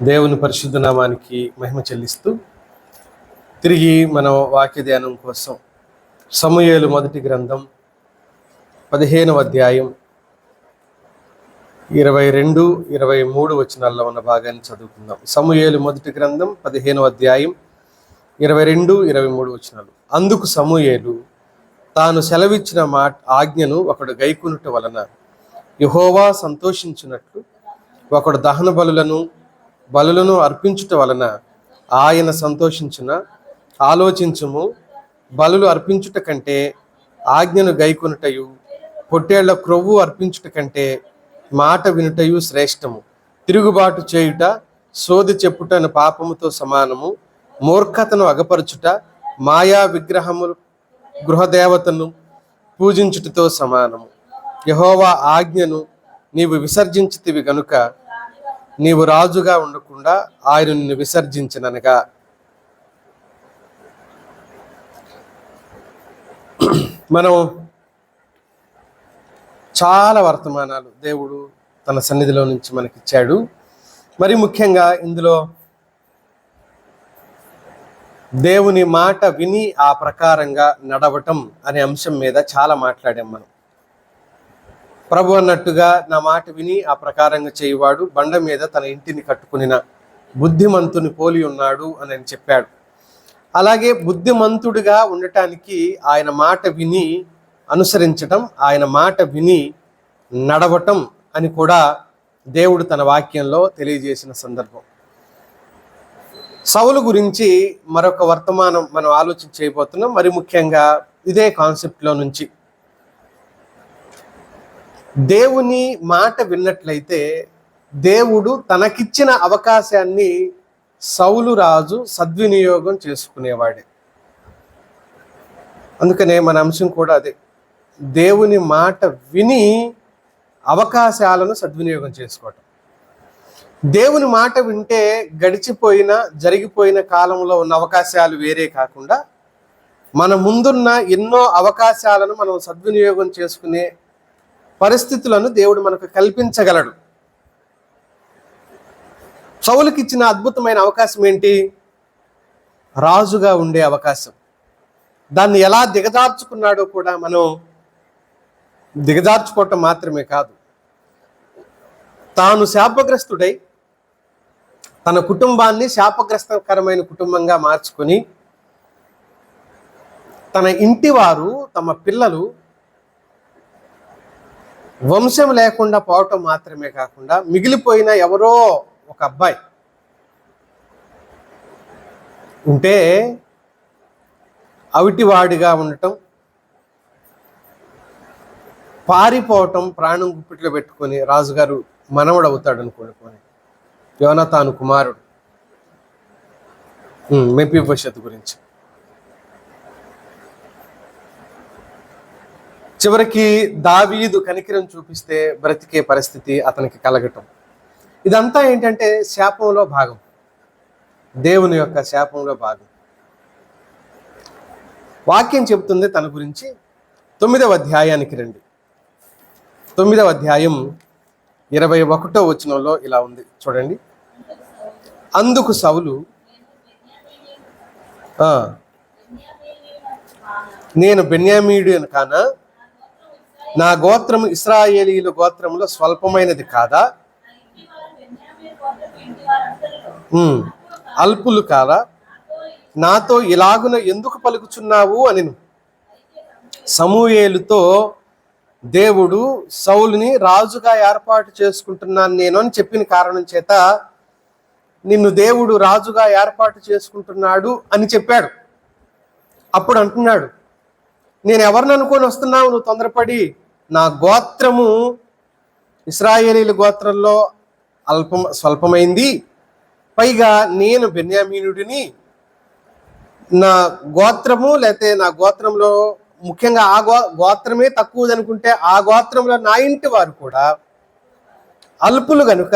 దేవుని పరిశుద్ధ నామానికి మహిమ చెల్లిస్తూ తిరిగి మనం వాక్య ధ్యానం కోసం సమూయేలు మొదటి గ్రంథం 15వ అధ్యాయం 22-23 వచనాల్లో ఉన్న భాగాన్ని చదువుకుందాం. సమూయేలు మొదటి గ్రంథం 15వ అధ్యాయం 22-23 వచనాలు. అందుకు సమూయేలు తాను సెలవిచ్చిన ఆజ్ఞను ఒకడు గైకొనుట వలన యెహోవా సంతోషించినట్లు ఒకడు దహన బలులను అర్పించుట వలన ఆయన సంతోషించిన. ఆలోచించుము, బలులు అర్పించుట కంటే ఆజ్ఞను గైకొనుటయు, పొట్టేళ్ల క్రొవ్వు అర్పించుట కంటే మాట వినుటయు శ్రేష్టము. తిరుగుబాటు చేయుట, సోది చెప్పుట పాపముతో సమానము. మూర్ఖతను అగపరచుట, మాయా విగ్రహములు గృహదేవతను పూజించుటతో సమానము. యెహోవా ఆజ్ఞను నీవు విసర్జించితివి గనుక నీవు రాజుగా ఉండకుండా ఆయన నిన్ను విసర్జించిననగా. మనం చాలా వర్తమానాలు దేవుడు తన సన్నిధిలో నుంచి మనకిచ్చాడు. మరి ముఖ్యంగా ఇందులో దేవుని మాట విని ఆ ప్రకారంగా నడవటం అనే అంశం మీద చాలా మాట్లాడాం మనం. ప్రభు అన్నట్టుగా నా మాట విని ఆ ప్రకారంగా చేయువాడు బండ మీద తన ఇంటిని కట్టుకునిన బుద్ధిమంతుని పోలి ఉన్నాడు అని చెప్పాడు. అలాగే బుద్ధిమంతుడిగా ఉండటానికి ఆయన మాట విని అనుసరించటం, ఆయన మాట విని నడవటం అని కూడా దేవుడు తన వాక్యంలో తెలియజేసిన సందర్భం. సౌలు గురించి మరొక వర్తమానం మనం ఆలోచన చేయబోతున్నాం. మరి ముఖ్యంగా ఇదే కాన్సెప్ట్లో నుంచి దేవుని మాట విన్నట్లయితే దేవుడు తనకిచ్చిన అవకాశాన్ని సౌలు రాజు సద్వినియోగం చేసుకునేవాడే. అందుకనే మన అంశం కూడా అదే, దేవుని మాట విని అవకాశాలను సద్వినియోగం చేసుకోవటం. దేవుని మాట వింటే జరిగిపోయిన కాలంలో ఉన్న అవకాశాలు వేరే కాకుండా మన ముందున్న ఎన్నో అవకాశాలను మనం సద్వినియోగం చేసుకునే పరిస్థితులను దేవుడు మనకు కల్పించగలడు. సౌలుకి ఇచ్చిన అద్భుతమైన అవకాశం ఏంటి? రాజుగా ఉండే అవకాశం. దాన్ని ఎలా దిగజార్చుకున్నాడో కూడా మనం దిగజార్చుకోవటం మాత్రమే కాదు, తాను శాపగ్రస్తుడై తన కుటుంబాన్ని శాపగ్రస్తకరమైన కుటుంబంగా మార్చుకొని తన ఇంటి వారు, తమ పిల్లలు వంశం లేకుండా పోవటం మాత్రమే కాకుండా మిగిలిపోయిన ఎవరో ఒక అబ్బాయి ఉంటే అవిటివాడిగా ఉండటం, పారిపోవటం, ప్రాణం గుప్పిట్లో పెట్టుకొని రాజుగారు మనవడు అవుతాడు అనుకోని యోనాతాను కుమారుడు మెఫీబోషెతు గురించి. చివరికి దావీదు కనికరం చూపిస్తే బ్రతికే పరిస్థితి అతనికి కలగటం. ఇదంతా ఏంటంటే శాపంలో భాగం, దేవుని యొక్క శాపంలో భాగం. వాక్యం చెబుతుంది తన గురించి. 9వ అధ్యాయానికి రండి. 9వ అధ్యాయం 21వ వచనంలో ఇలా ఉంది, చూడండి. అందుకు సౌలు నేను బెన్యామీయుడు కానా? నా గోత్రము ఇశ్రాయేలీయుల గోత్రములో స్వల్పమైనది కాదా? అల్పులు కాదా? నాతో ఇలాగున ఎందుకు పలుకుచున్నావు అని సమూయేలుతో దేవుడు సౌలుని రాజుగా ఏర్పాటు చేసుకుంటున్నాను నేను అని చెప్పిన కారణం చేత నిన్ను దేవుడు రాజుగా ఏర్పాటు చేసుకుంటున్నాడు అని చెప్పాడు. అప్పుడు అంటున్నాడు, నేను ఎవరిని అనుకొని వస్తున్నావు నువ్వు తొందరపడి? నా గోత్రము ఇశ్రాయేలీయుల గోత్రంలో స్వల్పమైంది, పైగా నేను బెన్యామీనుడిని. నా గోత్రము లేకపోతే నా గోత్రంలో ముఖ్యంగా ఆ గోత్రమే తక్కువది అనుకుంటే ఆ గోత్రంలో నా ఇంటి వారు కూడా అల్పులు కనుక,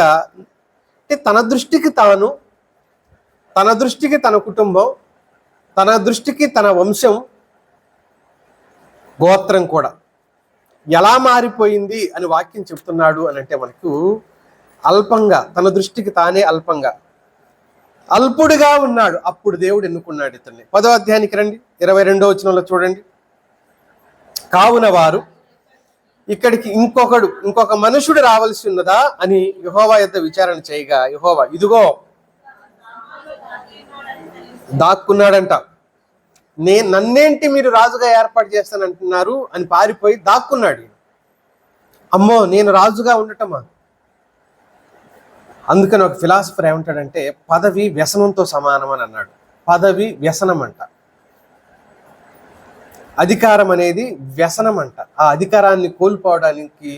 అంటే తన దృష్టికి తన కుటుంబం, తన దృష్టికి తన వంశం, గోత్రం కూడా ఎలా మారిపోయింది అని వాక్యం చెప్తున్నాడు అని అంటే మనకు అల్పంగా, తన దృష్టికి తానే అల్పంగా, అల్పుడిగా ఉన్నాడు, అప్పుడు దేవుడు ఎన్నుకున్నాడు ఇతన్ని. 10వ అధ్యాయానికి రండి, 22వ వచనంలో చూడండి. కావున వారు ఇక్కడికి ఇంకొక మనుషుడు రావాల్సి ఉన్నదా అని యెహోవా యొద్ద విచారణ చేయగా, యెహోవా ఇదిగో దాక్కున్నాడంట. నన్నేంటి మీరు రాజుగా ఏర్పాటు చేస్తానంటున్నారు అని పారిపోయి దాక్కున్నాడు. అమ్మో, నేను రాజుగా ఉండటమా? అందుకని ఒక ఫిలాసఫర్ ఏమంటాడంటే, పదవి వ్యసనంతో సమానం అని అన్నాడు. పదవి వ్యసనం అంట, అధికారం అనేది వ్యసనం అంట. ఆ అధికారాన్ని కోల్పోవడానికి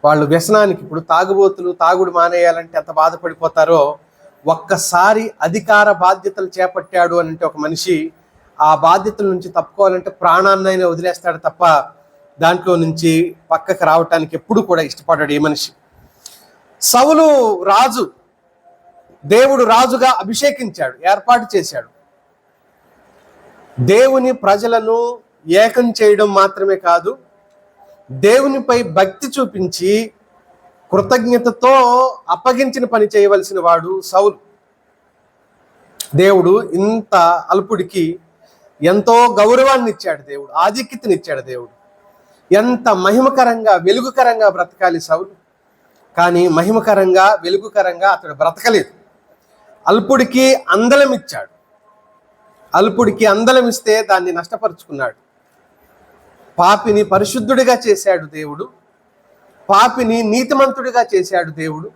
వాళ్ళు వ్యసనానికి, ఇప్పుడు తాగుబోతులు తాగుడు మానేయాలంటే ఎంత బాధపడిపోతారో, ఒక్కసారి అధికార బాధ్యతలు చేపట్టాడు అని అంటే ఒక మనిషి ఆ బాధ్యతల నుంచి తప్పుకోవాలంటే ప్రాణాన్నైనా వదిలేస్తాడు తప్ప దాంట్లో నుంచి పక్కకు రావటానికి ఎప్పుడు కూడా ఇష్టపడ్డాడు ఏ మనిషి. సౌలు రాజు, దేవుడు రాజుగా అభిషేకించాడు, ఏర్పాటు చేశాడు. దేవుని ప్రజలను ఏకం చేయడం మాత్రమే కాదు, దేవునిపై భక్తి చూపించి కృతజ్ఞతతో అప్పగించిన పని చేయవలసిన వాడు సౌలు. దేవుడు ఇంత అల్పుడికి ఎంతో గౌరవాన్ని ఇచ్చాడు దేవుడు, ఆధిక్యతనిచ్చాడు దేవుడు. ఎంత మహిమకరంగా వెలుగుకరంగా బ్రతకాలి సౌలు, కానీ మహిమకరంగా వెలుగుకరంగా అతడు బ్రతకలేదు. అల్పుడికి అందలం ఇచ్చాడు, అల్పుడికి అందలం ఇస్తే దాన్ని నష్టపరుచుకున్నాడు. పాపిని పరిశుద్ధుడిగా చేశాడు దేవుడు, పాపిని నీతిమంతుడిగా చేశాడు దేవుడు.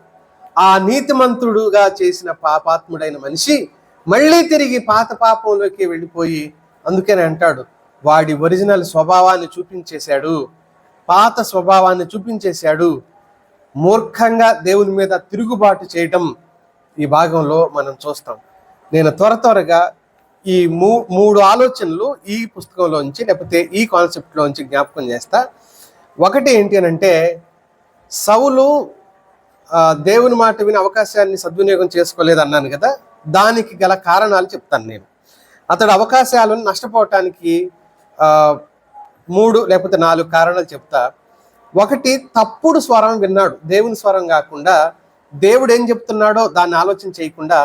ఆ నీతిమంతుడుగా చేసిన పాపాత్ముడైన మనిషి మళ్ళీ తిరిగి పాత పాపంలోకి వెళ్ళిపోయి, అందుకని అంటాడు వాడి ఒరిజినల్ స్వభావాన్ని చూపించేశాడు, పాత స్వభావాన్ని చూపించేశాడు. మూర్ఖంగా దేవుని మీద తిరుగుబాటు చేయటం ఈ భాగంలో మనం చూస్తాం. నేను త్వరగా ఈ మూడు ఆలోచనలు ఈ పుస్తకంలోంచి లేకపోతే ఈ కాన్సెప్ట్లోంచి జ్ఞాపకం చేస్తా. ఒకటి ఏంటి అని అంటే, సౌలు దేవుని మాట విని అవకాశాన్ని సద్వినియోగం చేసుకోలేదు అన్నాను కదా, దానికి గల కారణాలు చెప్తాను నేను. అతడు అవకాశాలను నష్టపోవటానికి 3 లేకపోతే 4 కారణాలు చెప్తా. ఒకటి, తప్పుడు స్వరం విన్నాడు, దేవుని స్వరం కాకుండా దేవుడు ఏం చెప్తున్నాడో దాన్ని ఆలోచన చేయకుండా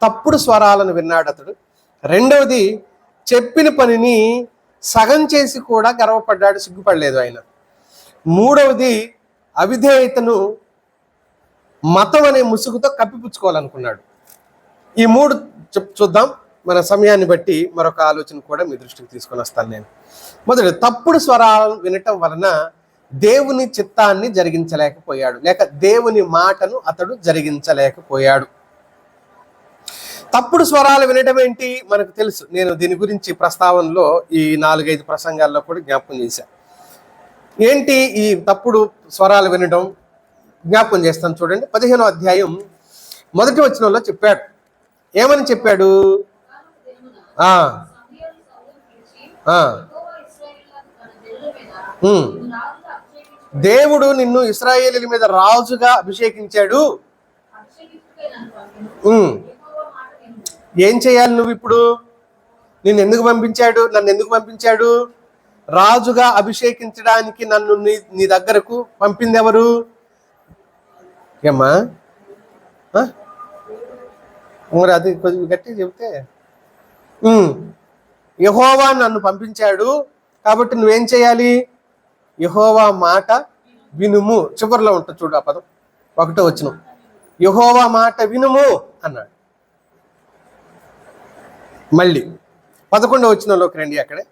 తప్పుడు స్వరాలను విన్నాడు అతడు. రెండవది, చెప్పిన పనిని సగం చేసి కూడా గర్వపడ్డాడు, సిగ్గుపడలేదు ఆయన. మూడవది, అవిధేయతను మతం అనే ముసుగుతో కప్పిపుచ్చుకోవాలనుకున్నాడు. ఈ 3 చూద్దాం. మన సమయాన్ని బట్టి మరొక ఆలోచన కూడా మీ దృష్టికి తీసుకొని వస్తాను నేను. మొదటి, తప్పుడు స్వరాలను వినటం వలన దేవుని చిత్తాన్ని జరిగించలేకపోయాడు, లేక దేవుని మాటను అతడు జరిగించలేకపోయాడు. తప్పుడు స్వరాలు వినడం ఏంటి మనకు తెలుసు. నేను దీని గురించి ప్రస్తావనలో ఈ 4-5 ప్రసంగాల్లో కూడా జ్ఞాపకం చేశాను. ఏంటి ఈ తప్పుడు స్వరాలు వినడం? జ్ఞాపకం చేస్తాను చూడండి. 15వ అధ్యాయం 1వ వచనంలో చెప్పాడు. ఏమని చెప్పాడు? దేవుడు నిన్ను ఇశ్రాయేలీయుల మీద రాజుగా అభిషేకించాడు. ఏం చేయాలి నువ్వు ఇప్పుడు? నన్ను ఎందుకు పంపించాడు? రాజుగా అభిషేకించడానికి నన్ను నీ దగ్గరకు పంపింది ఎవరు? ఏమ్మా, అది కొంచెం గట్టిగా చెబితే, యెహోవా నన్ను పంపించాడు కాబట్టి నువ్వేం చేయాలి? యెహోవా మాట వినుము. చివరిలో ఉంటుంది చూడు ఆ పదం, 1వ వచనం. యెహోవా మాట వినుము అన్నాడు. మళ్ళీ 11వ వచనంలోకి రండి. అక్కడే,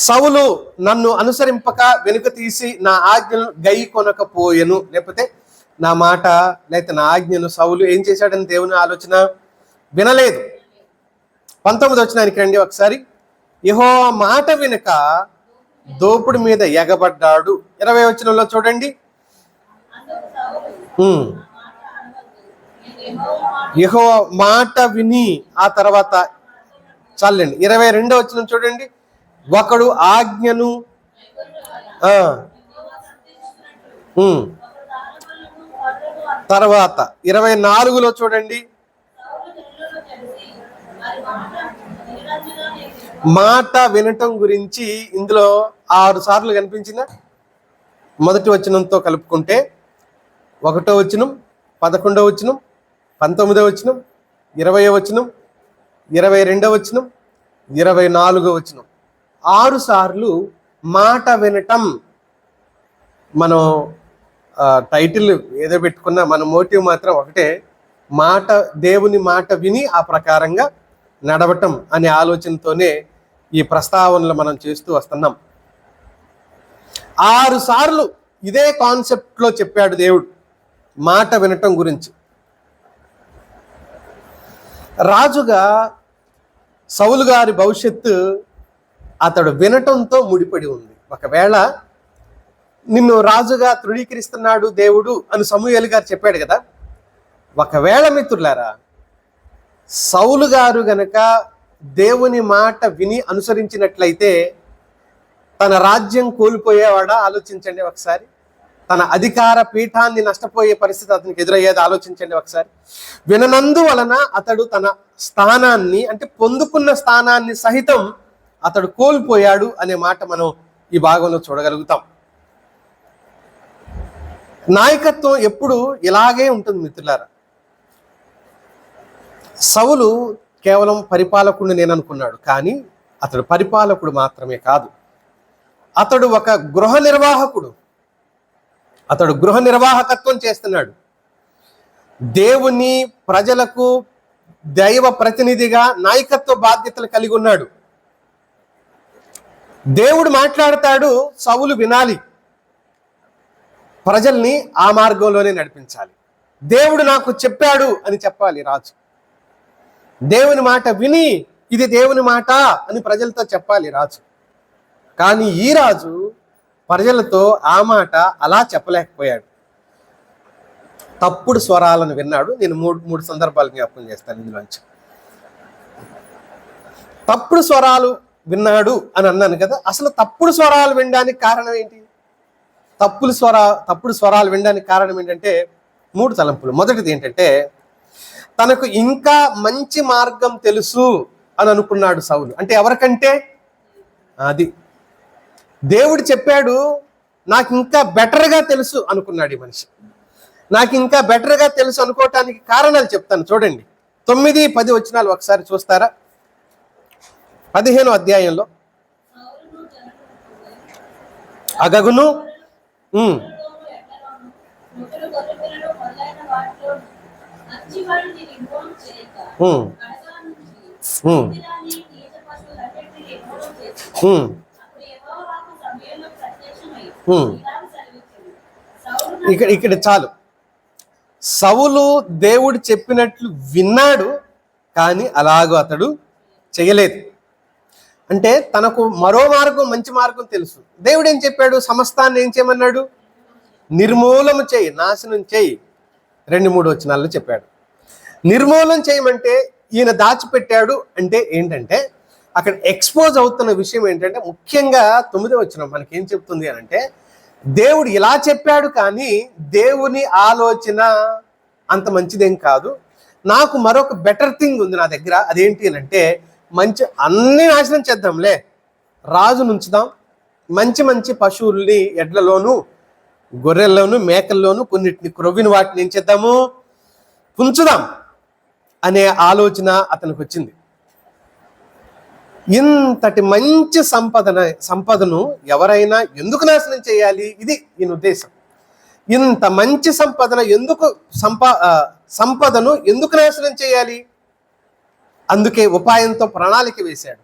సౌలు నన్ను అనుసరింపక వెనుక తీసి నా ఆజ్ఞను గై కొనకపోయెను, లేకపోతే నా మాట లేకపోతే నా ఆజ్ఞను సౌలు ఏం చేశాడని దేవుని ఆలోచన వినలేదు. 19వ వచనానికి రండి ఒకసారి. యెహోవా మాట వినక దోపుడి మీద ఎగబడ్డాడు. 20వ వచనంలో చూడండి. యెహోవా మాట విని, ఆ తర్వాత చాలండి 22వ వచనం చూడండి. ఒకడు ఆజ్ఞను తర్వాత 24లో చూడండి. మాట వినటం గురించి ఇందులో 6 సార్లు కనిపించిందా? మొదటి వచనంతో కలుపుకుంటే 1వ వచనం, 11వ వచనం, 19వ వచనం, 20వ వచనం, 22వ వచనం, 24వ వచనం 6 సార్లు మాట వినటం. మనం టైటిల్ ఏదో పెట్టుకున్నా మన మోటివ్ మాత్రం ఒకటే, దేవుని మాట విని ఆ ప్రకారంగా నడవటం అనే ఆలోచనతోనే ఈ ప్రస్తావనలు మనం చేస్తూ వస్తున్నాం. 6 సార్లు ఇదే కాన్సెప్ట్లో చెప్పాడు దేవుడు మాట వినటం గురించి. రాజుగా సౌలు గారి భవిష్యత్తు అతడు వినటంతో ముడిపడి ఉంది. ఒకవేళ నిన్ను రాజుగా తృణీకరిస్తున్నాడు దేవుడు అని సమూయేలు గారు చెప్పాడు కదా. ఒకవేళ మిత్రులారా సౌలు గారు గనక దేవుని మాట విని అనుసరించినట్లయితే తన రాజ్యం కోల్పోయేవాడా? ఆలోచించండి ఒకసారి. తన అధికార పీఠాన్ని నష్టపోయే పరిస్థితి అతనికి ఎదురయ్యేది ఆలోచించండి ఒకసారి. విననందువలన అతడు తన స్థానాన్ని, అంటే పొందుకున్న స్థానాన్ని సహితం అతడు కోల్పోయాడు అనే మాట మనం ఈ భాగంలో చూడగలుగుతాం. నాయకత్వం ఎప్పుడు ఇలాగే ఉంటుంది మిత్రులారా. సౌలు కేవలం పరిపాలకుడిని నేను అనుకున్నాడు, కానీ అతడు పరిపాలకుడు మాత్రమే కాదు, అతడు ఒక గృహ నిర్వాహకుడు. అతడు గృహ నిర్వాహకత్వం చేస్తున్నాడు. దేవుని ప్రజలకు దైవ ప్రతినిధిగా నాయకత్వ బాధ్యతలు కలిగి ఉన్నాడు. దేవుడు మాట్లాడతాడు, సౌలు వినాలి, ప్రజల్ని ఆ మార్గంలోనే నడిపించాలి. దేవుడు నాకు చెప్పాడు అని చెప్పాలి రాజు. దేవుని మాట విని ఇది దేవుని మాట అని ప్రజలతో చెప్పాలి రాజు. కానీ ఈ రాజు ప్రజలతో ఆ మాట అలా చెప్పలేకపోయాడు. తప్పుడు స్వరాలను విన్నాడు. నేను మూడు సందర్భాలు జ్ఞాపకం చేస్తాను ఇందులోంచి. తప్పుడు స్వరాలు విన్నాడు అని అన్నాను కదా. అసలు తప్పుడు స్వరాలు వినడానికి కారణం ఏంటి? తప్పుడు స్వరాలు వినడానికి కారణం ఏంటంటే 3 తలంపులు. మొదటిది ఏంటంటే తనకు ఇంకా మంచి మార్గం తెలుసు అని అనుకున్నాడు సౌలు. అంటే ఎవరికంటే అది దేవుడు చెప్పాడు, నాకు ఇంకా బెటర్గా తెలుసు అనుకున్నాడు ఈ మనిషి. నాకు ఇంకా బెటర్గా తెలుసు అనుకోవటానికి కారణాలు చెప్తాను చూడండి. 9, 10 వచనాలు ఒకసారి చూస్తారా? 15వ అధ్యాయంలో అగగును ఇక్కడ చాలు. సౌలు దేవుడు చెప్పినట్లు విన్నాడు, కానీ అలాగూ అతడు చేయలేదు. అంటే తనకు మరో మార్గం, మంచి మార్గం తెలుసు. దేవుడు ఏం చెప్పాడు? సమస్తాన్ని ఏం చేయమన్నాడు? నిర్మూలన చేయి, నాశనం చేయి. 2-3 వచనాల్లో చెప్పాడు. నిర్మూలన చేయమంటే ఈయన దాచిపెట్టాడు అంటే ఏంటంటే అక్కడ ఎక్స్పోజ్ అవుతున్న విషయం ఏంటంటే, ముఖ్యంగా 9వ వచనం మనకేం చెప్తుంది అని అంటే, దేవుడు ఇలా చెప్పాడు కానీ దేవుని ఆలోచన అంత మంచిదేం కాదు, నాకు మరొక బెటర్ థింగ్ ఉంది నా దగ్గర. అదేంటి అని అంటే, అన్ని నాశనం చేద్దాంలే, రాజును ఉంచుదాం, మంచి పశువుల్ని ఎడ్లలోను గొర్రెల్లోను మేకల్లోను కొన్నిటిని క్రొవ్విన వాటిని ఏం చేద్దాము, ఉంచుదాం అనే ఆలోచన అతనికి వచ్చింది. ఇంతటి మంచి సంపదను ఎవరైనా ఎందుకు నాశనం చేయాలి? ఇది ఈయన ఉద్దేశం. ఇంత మంచి సంపదను ఎందుకు నాశనం చేయాలి? అందుకే ఉపాయంతో ప్రణాళిక వేశాడు.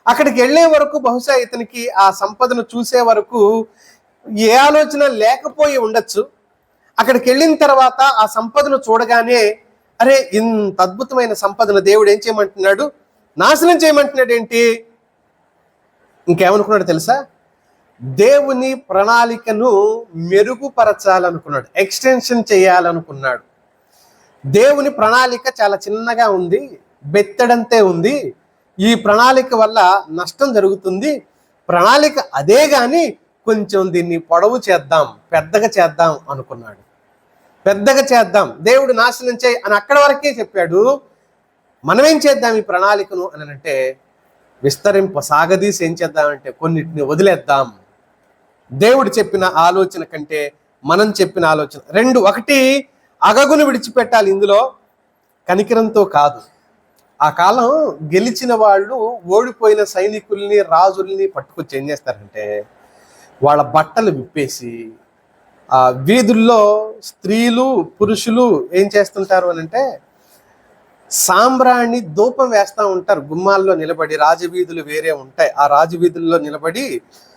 అక్కడికి వెళ్ళే వరకు బహుశా ఇతనికి ఆ సంపదను చూసే వరకు ఏ ఆలోచన లేకపోయి ఉండొచ్చు. అక్కడికి వెళ్ళిన తర్వాత ఆ సంపదను చూడగానే, అరే ఇంత అద్భుతమైన సంపదను దేవుడు ఏం చేయమంటున్నాడు? నాశనం చేయమంటున్నాడు. ఏంటి? ఇంకేమనుకున్నాడు తెలుసా? దేవుని ప్రణాళికను మెరుగుపరచాలనుకున్నాడు, ఎక్స్టెన్షన్ చేయాలనుకున్నాడు. దేవుని ప్రణాళిక చాలా చిన్నగా ఉంది, బెత్తడంతే ఉంది. ఈ ప్రణాళిక వల్ల నష్టం జరుగుతుంది. ప్రణాళిక అదే గాని కొంచెం దీన్ని పొడవు చేద్దాం, పెద్దగా చేద్దాం అనుకున్నాడు. పెద్దగా చేద్దాం, దేవుడు నాశనం చేయి అని అక్కడి వరకే చెప్పాడు. మనమేం చేద్దాం ఈ ప్రణాళికను అని అంటే, సాగదీసి ఏం చేద్దామంటే కొన్నిటిని వదిలేద్దాం. దేవుడు చెప్పిన ఆలోచన కంటే మనం చెప్పిన ఆలోచన 2. 1 అగగును విడిచిపెట్టాలి. ఇందులో కనికరంతో కాదు. ఆ కాలం గెలిచిన వాళ్ళు ఓడిపోయిన సైనికుల్ని, రాజుల్ని పట్టుకొచ్చి ఏం చేస్తారంటే వాళ్ళ బట్టలు విప్పేసి ఆ వీధుల్లో స్త్రీలు పురుషులు ఏం చేస్తుంటారు అని అంటే సాంబ్రాణి ధూపం వేస్తూ ఉంటారు. గుమ్మాల్లో నిలబడి, రాజవీధులు వేరే ఉంటాయి, ఆ రాజవీధుల్లో నిలబడి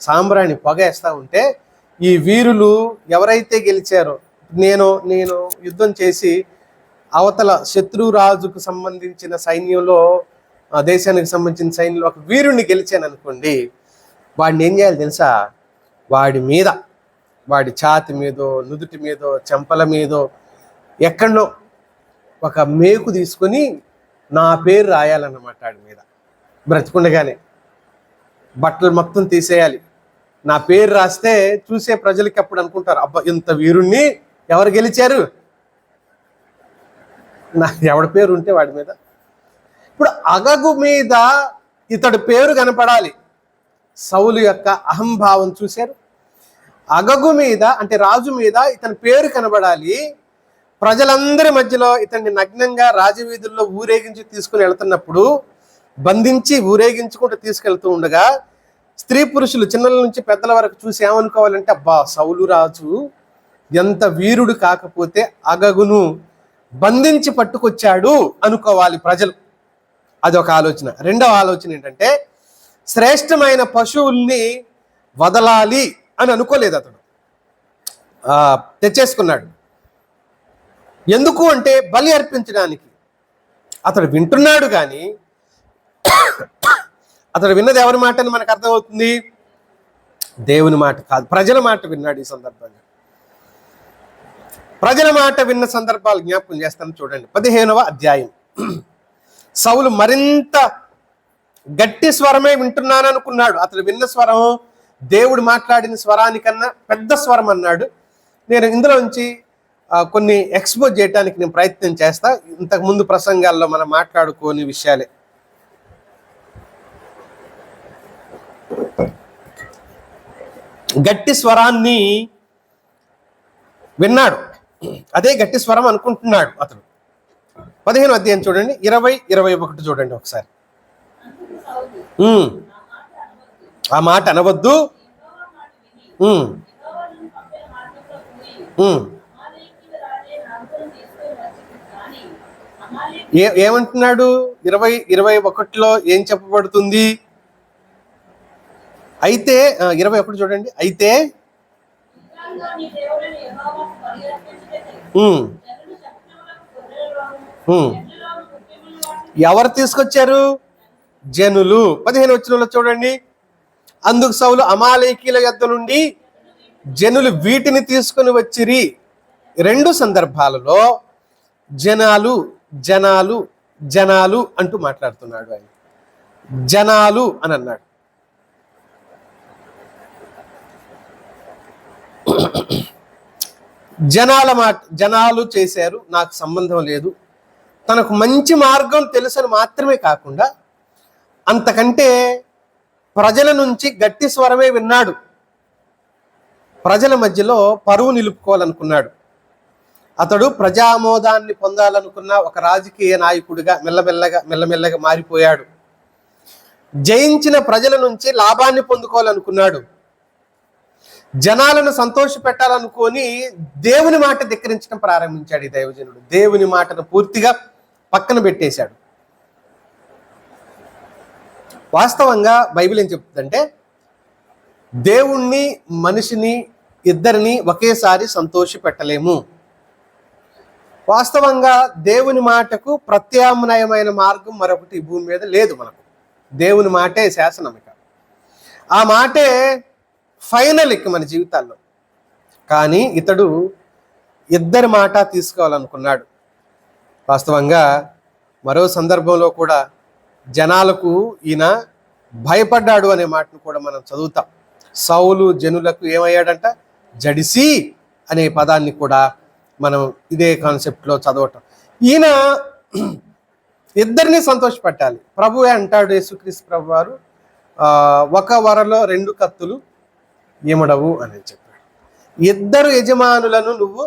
సాంబ్రాణి పొగ వేస్తూ ఉంటే ఈ వీరులు ఎవరైతే గెలిచారో, నేను యుద్ధం చేసి అవతల శత్రురాజుకు సంబంధించిన సైన్యంలో, దేశానికి సంబంధించిన సైన్యంలో ఒక వీరుణ్ణి గెలిచాను అనుకోండి, వాడిని ఏం చేయాలి తెలుసా? వాడి మీద, వాడి ఛాతి మీదో, నుదుటి మీదో, చెంపల మీదో ఎక్కడో ఒక మేకు తీసుకొని నా పేరు రాయాలన్నమాట. వాడి మీద బ్రతికుండగానే బట్టలు మొత్తం తీసేయాలి, నా పేరు రాస్తే చూసే ప్రజలకి అప్పుడు అనుకుంటారు, అబ్బా ఇంత వీరుణ్ణి ఎవరు గెలిచారు, ఎవడి పేరు ఉంటే వాడి మీద. ఇప్పుడు అగగు మీద ఇతడి పేరు కనపడాలి. సౌలు యొక్క అహంభావం చూశారు. అగగు మీద అంటే రాజు మీద ఇతని పేరు కనబడాలి. ప్రజలందరి మధ్యలో ఇతన్ని నగ్నంగా రాజవీధుల్లో ఊరేగించి తీసుకుని వెళ్తున్నప్పుడు, బంధించి ఊరేగించుకుంటూ తీసుకెళ్తూ ఉండగా స్త్రీ పురుషులు చిన్నల నుంచి పెద్దల వరకు చూసి ఏమనుకోవాలంటే, అబ్బా సౌలు రాజు ఎంత వీరుడు, కాకపోతే అగగును బంధించి పట్టుకొచ్చాడు అనుకోవాలి ప్రజలు. అదొక ఆలోచన. రెండవ ఆలోచన ఏంటంటే శ్రేష్టమైన పశువుల్ని వదలాలి అని అనుకోలేదు అతడు, తెచ్చేసుకున్నాడు. ఎందుకు అంటే బలి అర్పించడానికి. అతడు వింటున్నాడు కానీ అతడు విన్నది ఎవరి మాట అని మనకు అర్థమవుతుంది? దేవుని మాట కాదు, ప్రజల మాట విన్నాడు. ఈ సందర్భంగా ప్రజల మాట విన్న సందర్భాలు జ్ఞాపకం చేస్తాను చూడండి. 15వ అధ్యాయం. సౌలు మరింత గట్టి స్వరమే వింటున్నాను అనుకున్నాడు. అతడు విన్న స్వరం దేవుడు మాట్లాడిన స్వరానికన్నా పెద్ద స్వరం అన్నాడు. నేను ఇందులో నుంచి కొన్ని ఎక్స్పోజ్ చేయడానికి నేను ప్రయత్నం చేస్తా. ఇంతకు ముందు ప్రసంగాల్లో మనం మాట్లాడుకోని విషయాలే. గట్టి స్వరాన్ని విన్నాడు, అదే గట్టి స్వరం అనుకుంటున్నాడు అతడు. 15వ అధ్యాయం చూడండి, 20-21 చూడండి ఒకసారి. ఆ మాట అనవద్దు, ఏమంటున్నాడు? 20-21లో ఏం చెప్పబడుతుంది? అయితే 21 చూడండి. అయితే ఎవరు తీసుకొచ్చారు? జనులు. 15వ వచనంలో చూడండి. అందుకు సౌలు అమాలేకీల యొద్ద నుండి జనులు వీటిని తీసుకొని వచ్చిరి. రెండు సందర్భాలలో జనాలు జనాలు జనాలు అంటూ మాట్లాడుతున్నాడు ఆయన. జనాలు అని అన్నాడు. జనాల మాట, జనాలు చేశారు, నాకు సంబంధం లేదు. తనకు మంచి మార్గం తెలుసని మాత్రమే కాకుండా అంతకంటే ప్రజల నుంచి గట్టి స్వరమే విన్నాడు. ప్రజల మధ్యలో పరువు నిలుపుకోవాలనుకున్నాడు. అతడు ప్రజామోదాన్ని పొందాలనుకున్న ఒక రాజకీయ నాయకుడిగా మెల్లమెల్లగా మారిపోయాడు. జయించిన ప్రజల నుంచి లాభాన్ని పొందుకోవాలనుకున్నాడు. జనాలను సంతోష పెట్టాలనుకొని దేవుని మాట ధిక్కరించడం ప్రారంభించాడు ఈ దైవజనుడు. దేవుని మాటను పూర్తిగా పక్కన పెట్టేశాడు. వాస్తవంగా బైబిల్ ఏం చెప్తుందంటే దేవుణ్ణి మనిషిని ఇద్దరిని ఒకేసారి సంతోష పెట్టలేము. వాస్తవంగా దేవుని మాటకు ప్రత్యామ్నాయమైన మార్గం మరొకటి ఈ భూమి మీద లేదు. మనకు దేవుని మాటే శాసనం. ఇక ఆ మాటే ఫైనల్ ఇక మన జీవితాల్లో. కానీ ఇతడు ఇద్దరి మాట తీసుకోవాలనుకున్నాడు. వాస్తవంగా మరో సందర్భంలో కూడా జనాలకు ఈయన భయపడ్డాడు అనే మాటను కూడా మనం చదువుతాం. సౌలు జనులకు ఏమయ్యాడంట? జడిసి అనే పదాన్ని కూడా మనం ఇదే కాన్సెప్ట్లో చదవటం. ఈయన ఇద్దరిని సంతోషపెట్టాలి. ప్రభువే అంటాడు, యేసుక్రీస్తు ప్రభు వారు, ఒక వరలో 2 కత్తులు ఇమడవు అని చెప్పాడు. ఇద్దరు యజమానులను నువ్వు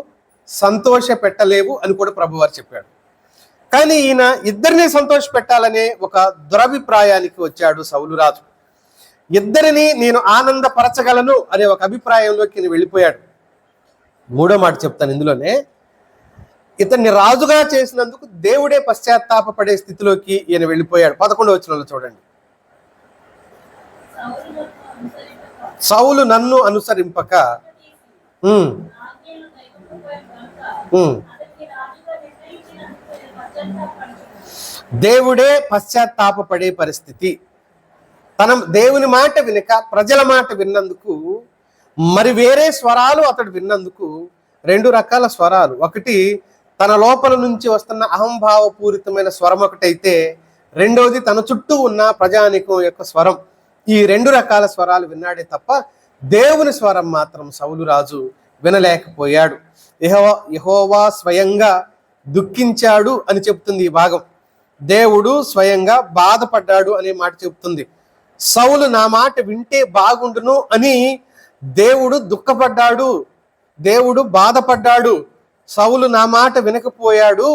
సంతోష పెట్టలేవు అని కూడా ప్రభువారు చెప్పాడు. కానీ ఈయన ఇద్దరిని సంతోష పెట్టాలనే ఒక దురభిప్రాయానికి వచ్చాడు సౌలు రాజు. ఇద్దరిని నేను ఆనందపరచగలను అనే ఒక అభిప్రాయంలోకి ఈయన వెళ్ళిపోయాడు. మూడో మాట చెప్తాను ఇందులోనే, ఇతన్ని రాజుగా చేసినందుకు దేవుడే పశ్చాత్తాపపడే స్థితిలోకి ఈయన వెళ్ళిపోయాడు. 11వ వచనంలో చూడండి, సౌలు నన్ను అనుసరింపక దేవుడే పశ్చాత్తాపపడే పరిస్థితి. దేవుని మాట వినక ప్రజల మాట విన్నందుకు, మరి వేరే స్వరాలు అతడు విన్నందుకు, రెండు రకాల స్వరాలు. ఒకటి తన లోపల నుంచి వస్తున్న అహంభావపూరితమైన స్వరం ఒకటైతే, రెండవది తన చుట్టూ ఉన్న ప్రజానికం యొక్క స్వరం. ఈ రెండు రకాల స్వరాలు విన్నాడే తప్ప దేవుని స్వరం మాత్రం సౌలు రాజు వినలేకపోయాడు. యెహోవా స్వయంగా దుఃఖించాడు అని చెప్తుంది ఈ భాగం. దేవుడు స్వయంగా బాధపడ్డాడు అనే మాట చెప్తుంది. సౌలు నా మాట వింటే బాగుండును అని దేవుడు దుఃఖపడ్డాడు, దేవుడు బాధపడ్డాడు. సౌలు నా మాట వినకపోయాడు,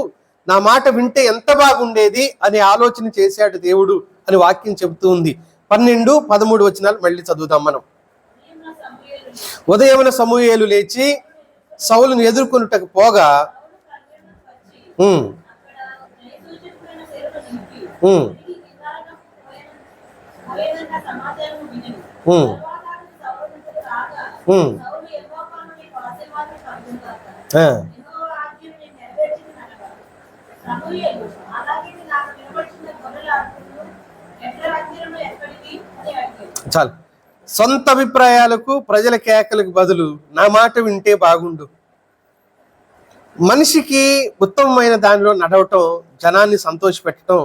నా మాట వింటే ఎంత బాగుండేది అని ఆలోచన చేశాడు దేవుడు అని వాక్యం చెబుతూ ఉంది. 12, 13 వచనాలు మళ్ళీ చదువుదాం మనం. ఉదయమున సమూయేలు లేచి సౌలును ఎదుర్కొనుటకు పోగా చాలు. సొంత అభిప్రాయాలకు ప్రజల కేకలకు బదులు నా మాట వింటే బాగుండు. మనిషికి ఉత్తమమైన దానిలో నడవటం, జనాన్ని సంతోషపెట్టడం,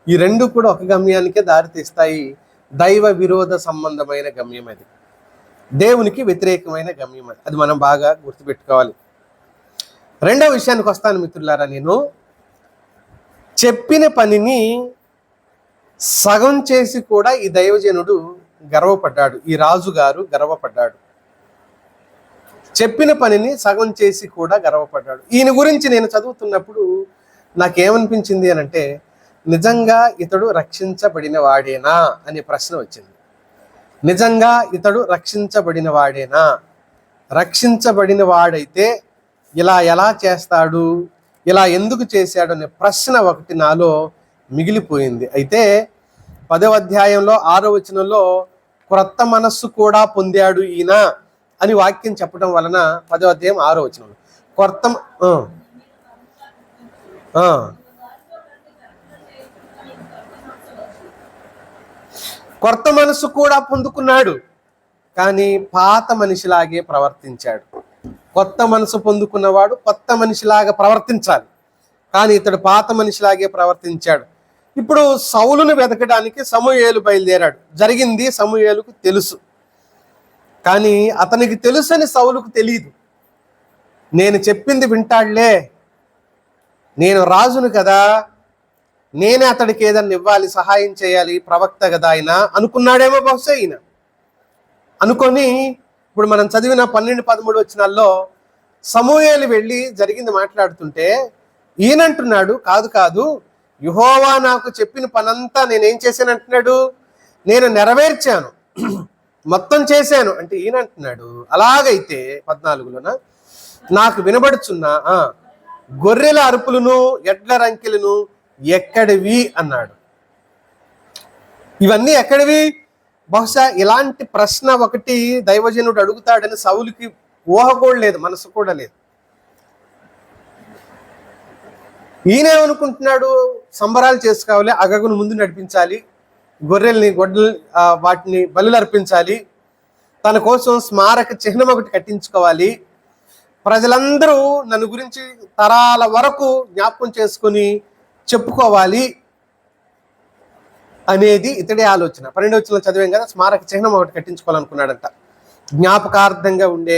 ఈ రెండు కూడా ఒక గమ్యానికే దారితీస్తాయి. దైవ విరోధ సంబంధమైన గమ్యం అది, దేవునికి వ్యతిరేకమైన గమ్యం అది. అది మనం బాగా గుర్తుపెట్టుకోవాలి. రెండవ విషయానికి వస్తాను మిత్రులారా. నేను చెప్పిన పనిని సగం చేసి కూడా ఈ దైవజనుడు గర్వపడ్డాడు, ఈ రాజుగారు గర్వపడ్డాడు. చెప్పిన పనిని సగం చేసి కూడా గర్వపడ్డాడు. ఈయన గురించి నేను చదువుతున్నప్పుడు నాకేమనిపించింది అని అంటే, నిజంగా ఇతడు రక్షించబడిన వాడేనా అనే ప్రశ్న వచ్చింది. నిజంగా ఇతడు రక్షించబడిన వాడేనా? రక్షించబడిన వాడైతే ఇలా ఎలా చేస్తాడు, ఇలా ఎందుకు చేశాడు అనే ప్రశ్న ఒకటి నాలో మిగిలిపోయింది. అయితే 10వ అధ్యాయంలో 6వ వచనంలో క్రొత్త మనస్సు కూడా పొందాడు ఈయన అని వాక్యం చెప్పడం వలన 10వ అధ్యాయం 6వ వచనంలో కొత్త మనసు కూడా పొందుకున్నాడు, కానీ పాత మనిషిలాగే ప్రవర్తించాడు. కొత్త మనసు పొందుకున్నవాడు కొత్త మనిషిలాగా ప్రవర్తించాలి, కానీ ఇతడు పాత మనిషిలాగే ప్రవర్తించాడు. ఇప్పుడు సౌలును వెతకడానికి సమూయేలు బయలుదేరాడు. జరిగింది సమూయేలుకు తెలుసు, కానీ అతనికి తెలుసని సౌలుకు తెలియదు. నేను చెప్పింది వింటాడులే, నేను రాజును కదా, నేనే అతడికి ఏదన్నా ఇవ్వాలి, సహాయం చేయాలి, ప్రవక్త కదా ఆయన అనుకున్నాడేమో బహుశా. ఈయన అనుకొని ఇప్పుడు మనం చదివిన 12, 13 వచనాల్లో సమూయేలు వెళ్ళి జరిగింది మాట్లాడుతుంటే ఈయనంటున్నాడు, కాదు కాదు, యెహోవా నాకు చెప్పిన పనంతా నేనేం చేశాను అంటున్నాడు, నేను నెరవేర్చాను, మొత్తం చేశాను అంటే ఈయన అంటున్నాడు. అలాగైతే 14లోన నాకు వినబడుచున్నా గొర్రెల అరుపులను ఎడ్ల రంకెలను ఎక్కడివి అన్నాడు. ఇవన్నీ ఎక్కడివి? బహుశా ఇలాంటి ప్రశ్న ఒకటి దైవజనుడు అడుగుతాడని సౌలుకి ఊహ కూడా లేదు, మనసు కూడా లేదు. ఈయనేమనుకుంటున్నాడు, సంబరాలు చేసుకోవాలి, అగగును ముందు నడిపించాలి, గొర్రెల్ని వాటిని బలులు అర్పించాలి, తన కోసం స్మారక చిహ్నం ఒకటి కట్టించుకోవాలి, ప్రజలందరూ నన్ను గురించి తరాల వరకు జ్ఞాపకం చేసుకొని చెప్పుకోవాలి అనేది ఇతడే ఆలోచన. 12వ వచనంలో చదివాం కదా, స్మారక చిహ్నం ఒకటి కట్టించుకోవాలనుకున్నాడంట. జ్ఞాపకార్థంగా ఉండే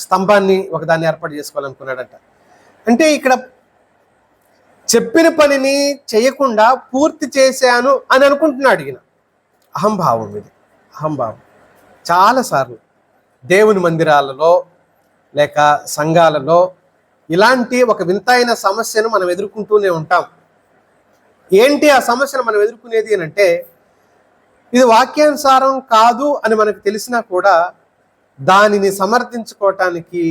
స్తంభాన్ని ఒకదాన్ని ఏర్పాటు చేసుకోవాలనుకున్నాడంట. అంటే ఇక్కడ చెప్పిన పనిని చేయకుండా పూర్తి చేశాను అని అనుకుంటున్నాడు ఈయన. అహంభావం ఇది, అహంభావం. చాలాసార్లు దేవుని మందిరాలలో లేక సంఘాలలో ఇలాంటి ఒక వింతైన సమస్యను మనం ఎదుర్కొంటూనే ఉంటాం. ఏంటి ఆ సమస్యను మనం ఎదుర్కొనేది అని అంటే, ఇది వాక్యానుసారం కాదు అని మనకు తెలిసినా కూడా దానిని సమర్థించుకోవటానికి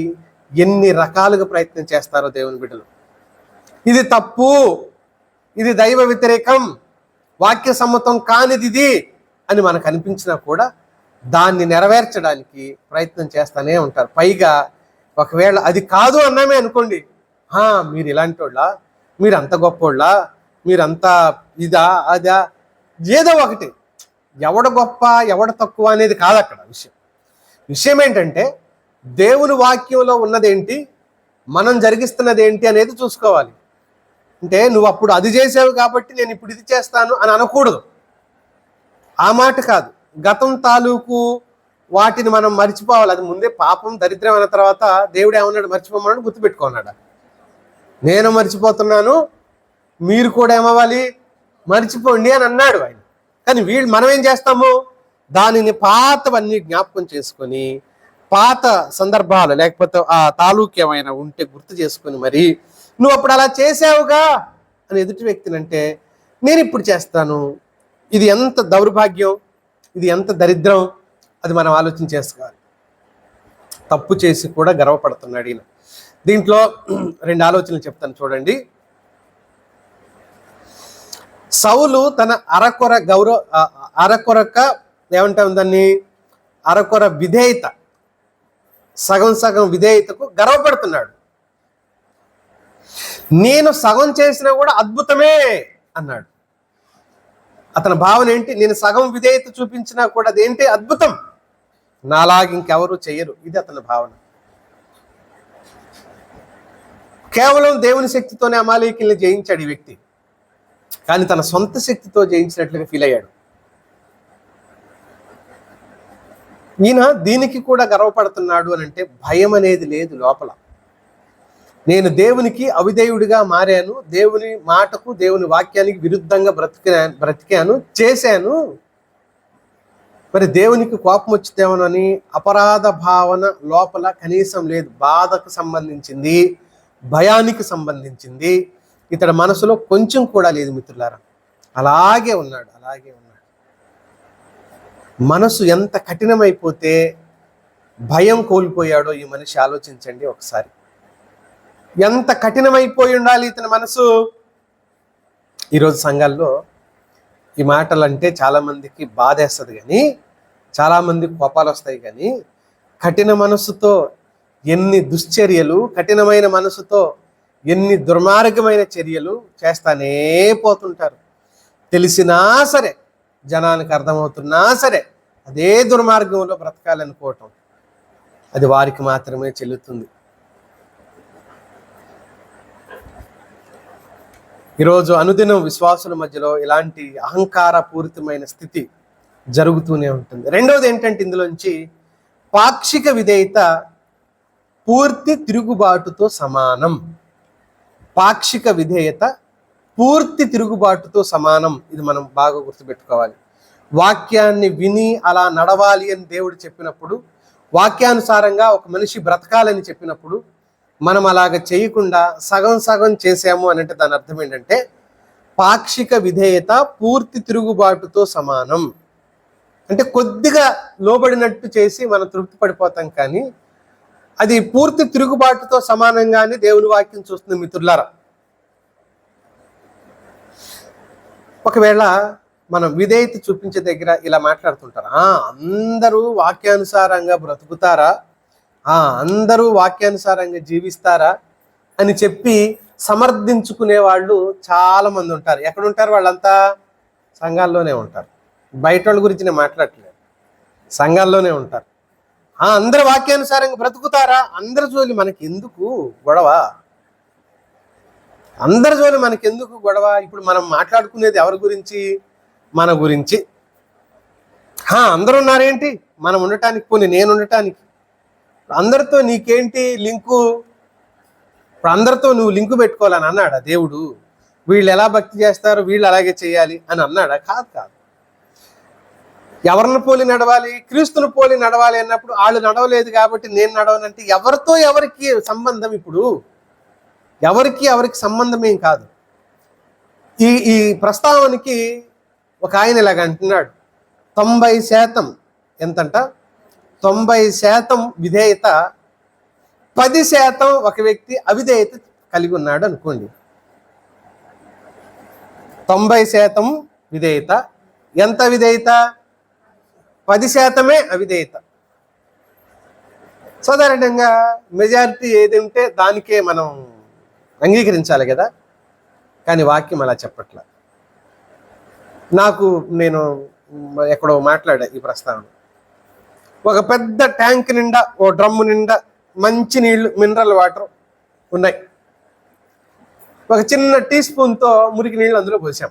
ఎన్ని రకాలుగా ప్రయత్నం చేస్తారో దేవుని బిడ్డలు. ఇది తప్పు, ఇది దైవ వ్యతిరేకం, వాక్య సమ్మతం కానిది ఇది అని మనకు అనిపించినా కూడా దాన్ని నెరవేర్చడానికి ప్రయత్నం చేస్తూనే ఉంటారు. పైగా ఒకవేళ అది కాదు అన్నామే అనుకోండి, మీరు ఇలాంటి వాళ్ళ, మీరు అంత గొప్పోళ్ళ, మీరంతా ఇదా అదా, ఏదో ఒకటి. ఎవడ గొప్ప ఎవడ తక్కువ అనేది కాదు అక్కడ విషయం ఏంటంటే, దేవుని వాక్యంలో ఉన్నదేంటి, మనం జరిగిస్తున్నది ఏంటి అనేది చూసుకోవాలి. అంటే నువ్వు అప్పుడు అది చేసావు కాబట్టి నేను ఇప్పుడు ఇది చేస్తాను అని అనకూడదు. ఆ మాట కాదు. గతం తాలూకు వాటిని మనం మర్చిపోవాలి. అది ముందే పాపం దరిద్రం అన్న తర్వాత దేవుడు ఏమన్నాడు, మర్చిపోమన్నాడు, గుర్తుపెట్టుకున్నాడు. నేను మర్చిపోతున్నాను, మీరు కూడా ఏమవ్వాలి, మర్చిపోండి అని అన్నాడు ఆయన. కానీ మనం ఏం చేస్తాము, దానిని పాతవన్నీ జ్ఞాపకం చేసుకొని, పాత సందర్భాలు లేకపోతే ఆ తాలూకు ఏమైనా ఉంటే గుర్తు చేసుకొని, మరి నువ్వు అప్పుడు అలా చేసావుగా అని ఎదుటి వ్యక్తినంటే నేను ఇప్పుడు చేస్తాను. ఇది ఎంత దౌర్భాగ్యం, ఇది ఎంత దరిద్రం, అది మనం ఆలోచన చేసుకోవాలి. తప్పు చేసి కూడా గర్వపడుతున్నాడు ఈయన. దీంట్లో 2 ఆలోచనలు చెప్తాను చూడండి. సౌలు తన అరకొరక ఏమంటాం దాన్ని, అరకొర విధేయత, సగం విధేయతకు గర్వపడుతున్నాడు. నేను సగం చేసినా కూడా అద్భుతమే అన్నాడు. అతని భావన ఏంటి, నేను సగం విధేయత చూపించినా కూడా అదేంటి, అద్భుతం, నాలాగా ఇంకెవరు చెయ్యరు. ఇది అతని భావన. కేవలం దేవుని శక్తితోనే అమాలేకీల్ని జయించాడు ఈ వ్యక్తి, కానీ తన సొంత శక్తితో జయించినట్లుగా ఫీల్ అయ్యాడు. ఈయన దీనికి కూడా గర్వపడుతున్నాడు అని అంటే భయం అనేది లేదు లోపల. నేను దేవునికి అవిధేయుడిగా మారాను, దేవుని మాటకు దేవుని వాక్యానికి విరుద్ధంగా బ్రతికాను, చేశాను, మరి దేవునికి కోపం వచ్చితేమోనని అపరాధ భావన లోపల కనీసం లేదు. బాధకు సంబంధించింది, భయానికి సంబంధించింది ఇతడి మనసులో కొంచెం కూడా లేదు మిత్రులారా. అలాగే ఉన్నాడు. మనసు ఎంత కఠినమైపోతే భయం కోల్పోయాడో ఈ మనిషి ఆలోచించండి ఒకసారి. ఎంత కఠినమైపోయి ఉండాలి ఇతని మనసు. ఈరోజు సంఘాల్లో ఈ మాటలు అంటే చాలామందికి బాధేస్తుంది, కానీ చాలామందికి కోపాలు వస్తాయి. కానీ కఠిన మనసుతో ఎన్ని దుశ్చర్యలు, కఠినమైన మనసుతో ఎన్ని దుర్మార్గమైన చర్యలు చేస్తానే పోతుంటారు. తెలిసినా సరే, జనానికి అర్థమవుతున్నా సరే అదే దుర్మార్గంలో బ్రతకాలనుకోవటం అది వారికి మాత్రమే చెల్లుతుంది. ఈరోజు అనుదినం విశ్వాసుల మధ్యలో ఇలాంటి అహంకారపూరితమైన స్థితి జరుగుతూనే ఉంటుంది. రెండవది ఏంటంటే, ఇందులోంచి పాక్షిక విధేయత పూర్తి తిరుగుబాటుతో సమానం. పాక్షిక విధేయత పూర్తి తిరుగుబాటుతో సమానం. ఇది మనం బాగా గుర్తుపెట్టుకోవాలి. వాక్యాన్ని విని అలా నడవాలి అని దేవుడు చెప్పినప్పుడు, వాక్యానుసారంగా ఒక మనిషి బ్రతకాలని చెప్పినప్పుడు మనం అలాగ చేయకుండా సగం చేసాము అని అంటే దాని అర్థం ఏంటంటే, పాక్షిక విధేయత పూర్తి తిరుగుబాటుతో సమానం. అంటే కొద్దిగా లోబడినట్టు చేసి మనం తృప్తి పడిపోతాం, కానీ అది పూర్తి తిరుగుబాటుతో సమానంగానే దేవుని వాక్యం చూస్తుంది మిత్రులారా. ఒకవేళ మనం విధేయత చూపించే దగ్గర ఇలా మాట్లాడుతుంటారు, అందరూ వాక్యానుసారంగా బ్రతుకుతారా, అందరూ వాక్యానుసారంగా జీవిస్తారా అని చెప్పి సమర్థించుకునే వాళ్ళు చాలా మంది ఉంటారు. ఎక్కడుంటారు వాళ్ళంతా? సంఘాల్లోనే ఉంటారు. బయట వాళ్ళ గురించి నేను మాట్లాడట్లేదు, సంఘాల్లోనే ఉంటారు. అందరు వాక్యానుసారంగా బ్రతుకుతారా? అందరి జోలి మనకి ఎందుకు గొడవ? అందరి జోలి మనకెందుకు గొడవ? ఇప్పుడు మనం మాట్లాడుకునేది ఎవరి గురించి? మన గురించి. అందరూ ఉన్నారేంటి మనం ఉండటానికి? పోనీ నేను ఉండటానికి. అందరితో నీకేంటి లింకు? ఇప్పుడు అందరితో నువ్వు లింకు పెట్టుకోవాలని అన్నాడా దేవుడు? వీళ్ళు ఎలా భక్తి చేస్తారు, వీళ్ళు అలాగే చేయాలి అని అన్నాడా? కాదు. ఎవరిని పోలి నడవాలి? క్రీస్తుని పోలి నడవాలి అన్నప్పుడు వాళ్ళు నడవలేదు కాబట్టి నేను నడవనంటే ఎవరితో ఎవరికి సంబంధం? ఇప్పుడు ఎవరికి సంబంధం ఏం కాదు. ఈ ప్రస్తావనకి ఒక ఆయన ఇలాగ అంటున్నాడు, 90% ఎంతంట, 90% విధేయత, 10% ఒక వ్యక్తి అవిధేయత కలిగి ఉన్నాడు అనుకోండి. 90% విధేయత, ఎంత విధేయత? 10% అవిధేయత. సాధారణంగా మెజారిటీ ఏది ఉంటే దానికే మనం అంగీకరించాలి కదా. కానీ వాక్యం అలా చెప్పట్ల. నేను ఎక్కడో మాట్లాడా ఈ ప్రస్తావన. ఒక పెద్ద ట్యాంక్ నిండా, ఓ డ్రమ్ము నిండా మంచి నీళ్లు, మినరల్ వాటర్ ఉన్నాయి. ఒక చిన్న టీ స్పూన్తో మురికి నీళ్ళు అందులో పోసాం.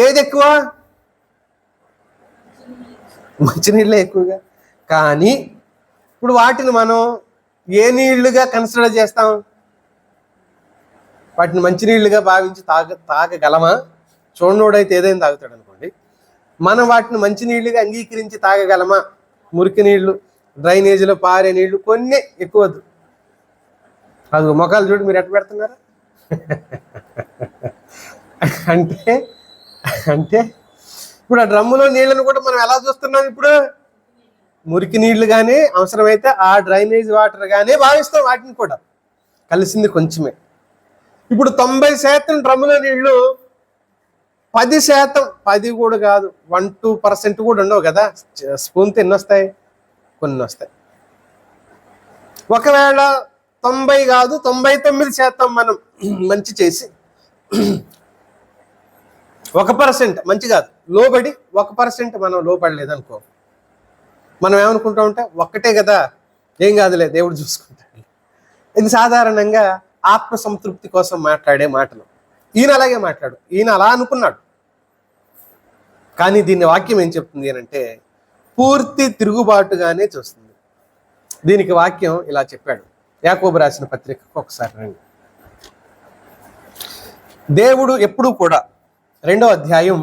ఏది ఎక్కువ? మంచినీళ్ళే ఎక్కువగా. కానీ ఇప్పుడు వాటిని మనం ఏ నీళ్లుగా కన్సిడర్ చేస్తాం? వాటిని మంచినీళ్ళుగా భావించి తాగగలమా? చూడనోడైతే ఏదైనా తాగుతాడు అనుకోండి. మనం వాటిని మంచినీళ్ళుగా అంగీకరించి తాగగలమా? మురికి నీళ్లు, డ్రైనేజీలో పారే నీళ్లు కొన్ని ఎక్కువద్దు. అది మొఖాలు చూడు, మీరు ఎట్ట పెడుతున్నారా? అంటే ఇప్పుడు ఆ డ్రమ్ములో నీళ్ళను కూడా మనం ఎలా చూస్తున్నాం? ఇప్పుడు మురికి నీళ్లు కానీ, అవసరమైతే ఆ డ్రైనేజ్ వాటర్ కానీ భావిస్తాం. వాటిని కూడా కలిసింది కొంచెమే. ఇప్పుడు 90% డ్రమ్ములో నీళ్లు, 10%, 10 కూడా కాదు, 1-2% కూడా ఉండవు కదా. స్పూన్తో ఎన్ని వస్తాయి? కొన్ని వస్తాయి. ఒకవేళ 90 కాదు 99% మనం మంచి చేసి 1% మంచి కాదు, లోబడి 1% మనం లోపడలేదు అనుకో, మనం ఏమనుకుంటాం అంటే ఒక్కటే కదా, ఏం కాదులే, దేవుడు చూసుకుంటాడు. ఇది సాధారణంగా ఆత్మ సంతృప్తి కోసం మాట్లాడే మాటలు. ఈయన అలాగే మాట్లాడు, ఈయన అలా అనుకున్నాడు. కానీ దీన్ని వాక్యం ఏం చెప్తుంది అంటే పూర్తి తిరుగుబాటుగానే చూస్తుంది. దీనికి వాక్యం ఇలా చెప్పాడు. యాకోబు రాసిన పత్రికకు ఒకసారి రండి. దేవుడు ఎప్పుడూ కూడా 2వ అధ్యాయం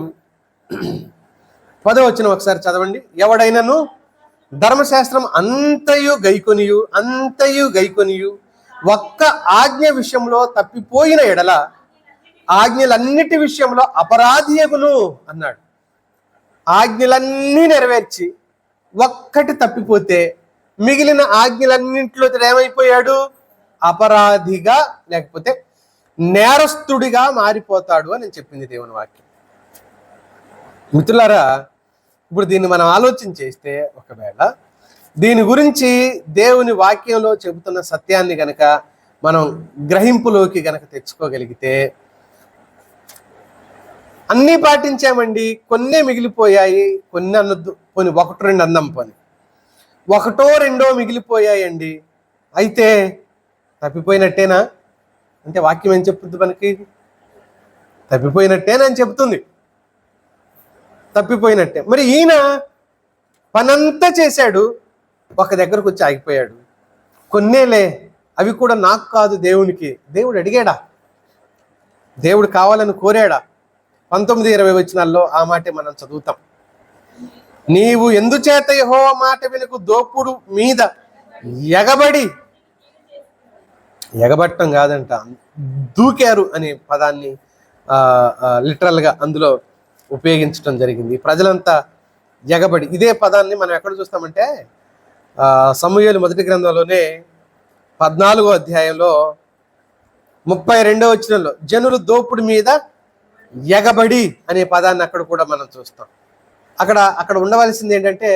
10వ వచనం ఒకసారి చదవండి. ఎవడైనను ధర్మశాస్త్రం అంతయు గైకొనియు ఒక్క ఆజ్ఞ విషయంలో తప్పిపోయిన ఎడల ఆజ్ఞలన్నిటి విషయంలో అపరాధియగును అన్నాడు. ఆజ్ఞలన్నీ నెరవేర్చి ఒక్కటి తప్పిపోతే మిగిలిన ఆజ్ఞలన్నింటిలో ఏమైపోయాడు? అపరాధిగా, లేకపోతే నేరస్తుడిగా మారిపోతాడు అని చెప్పింది దేవుని వాక్యం. మిత్రులారా, ఇప్పుడు దీన్ని మనం ఆలోచన చేస్తే, ఒకవేళ దీని గురించి దేవుని వాక్యంలో చెబుతున్న సత్యాన్ని గనక మనం గ్రహింపులోకి గనక తెచ్చుకోగలిగితే, అన్నీ పాటించామండి, కొన్నే మిగిలిపోయాయి, కొన్ని అనొద్దు, పోనీ 1-2 అందాం, పోనీ 1-2 మిగిలిపోయాయండి, అయితే తప్పిపోయినట్టేనా అంటే వాక్యం ఏం చెప్తుంది? మనకి తప్పిపోయినట్టేనా అని చెప్తుంది. తప్పిపోయినట్టే. మరి ఈయన పనంతా చేశాడు, ఒక దగ్గరకు వచ్చి ఆగిపోయాడు. కొన్నేలే, అవి కూడా నాకు కాదు దేవునికి. దేవుడు అడిగాడా? దేవుడు కావాలని కోరాడా? 19-20 వచనాల్లో ఆ మాటే మనం చదువుతాం. నీవు ఎందుచేత యెహోవా మాట వినకు దోపుడు మీద ఎగబట్టం కాదంట, దూకారు అనే పదాన్ని లిటరల్గా అందులో ఉపయోగించడం జరిగింది. ప్రజలంతా ఎగబడి, ఇదే పదాన్ని మనం ఎక్కడ చూస్తామంటే సమూయేలు మొదటి గ్రంథంలోనే 14వ అధ్యాయంలో 32వ వచనంలో జనులు దోపుడు మీద ఎగబడి అనే పదాన్ని అక్కడ కూడా మనం చూస్తాం. అక్కడ ఉండవలసింది ఏంటంటే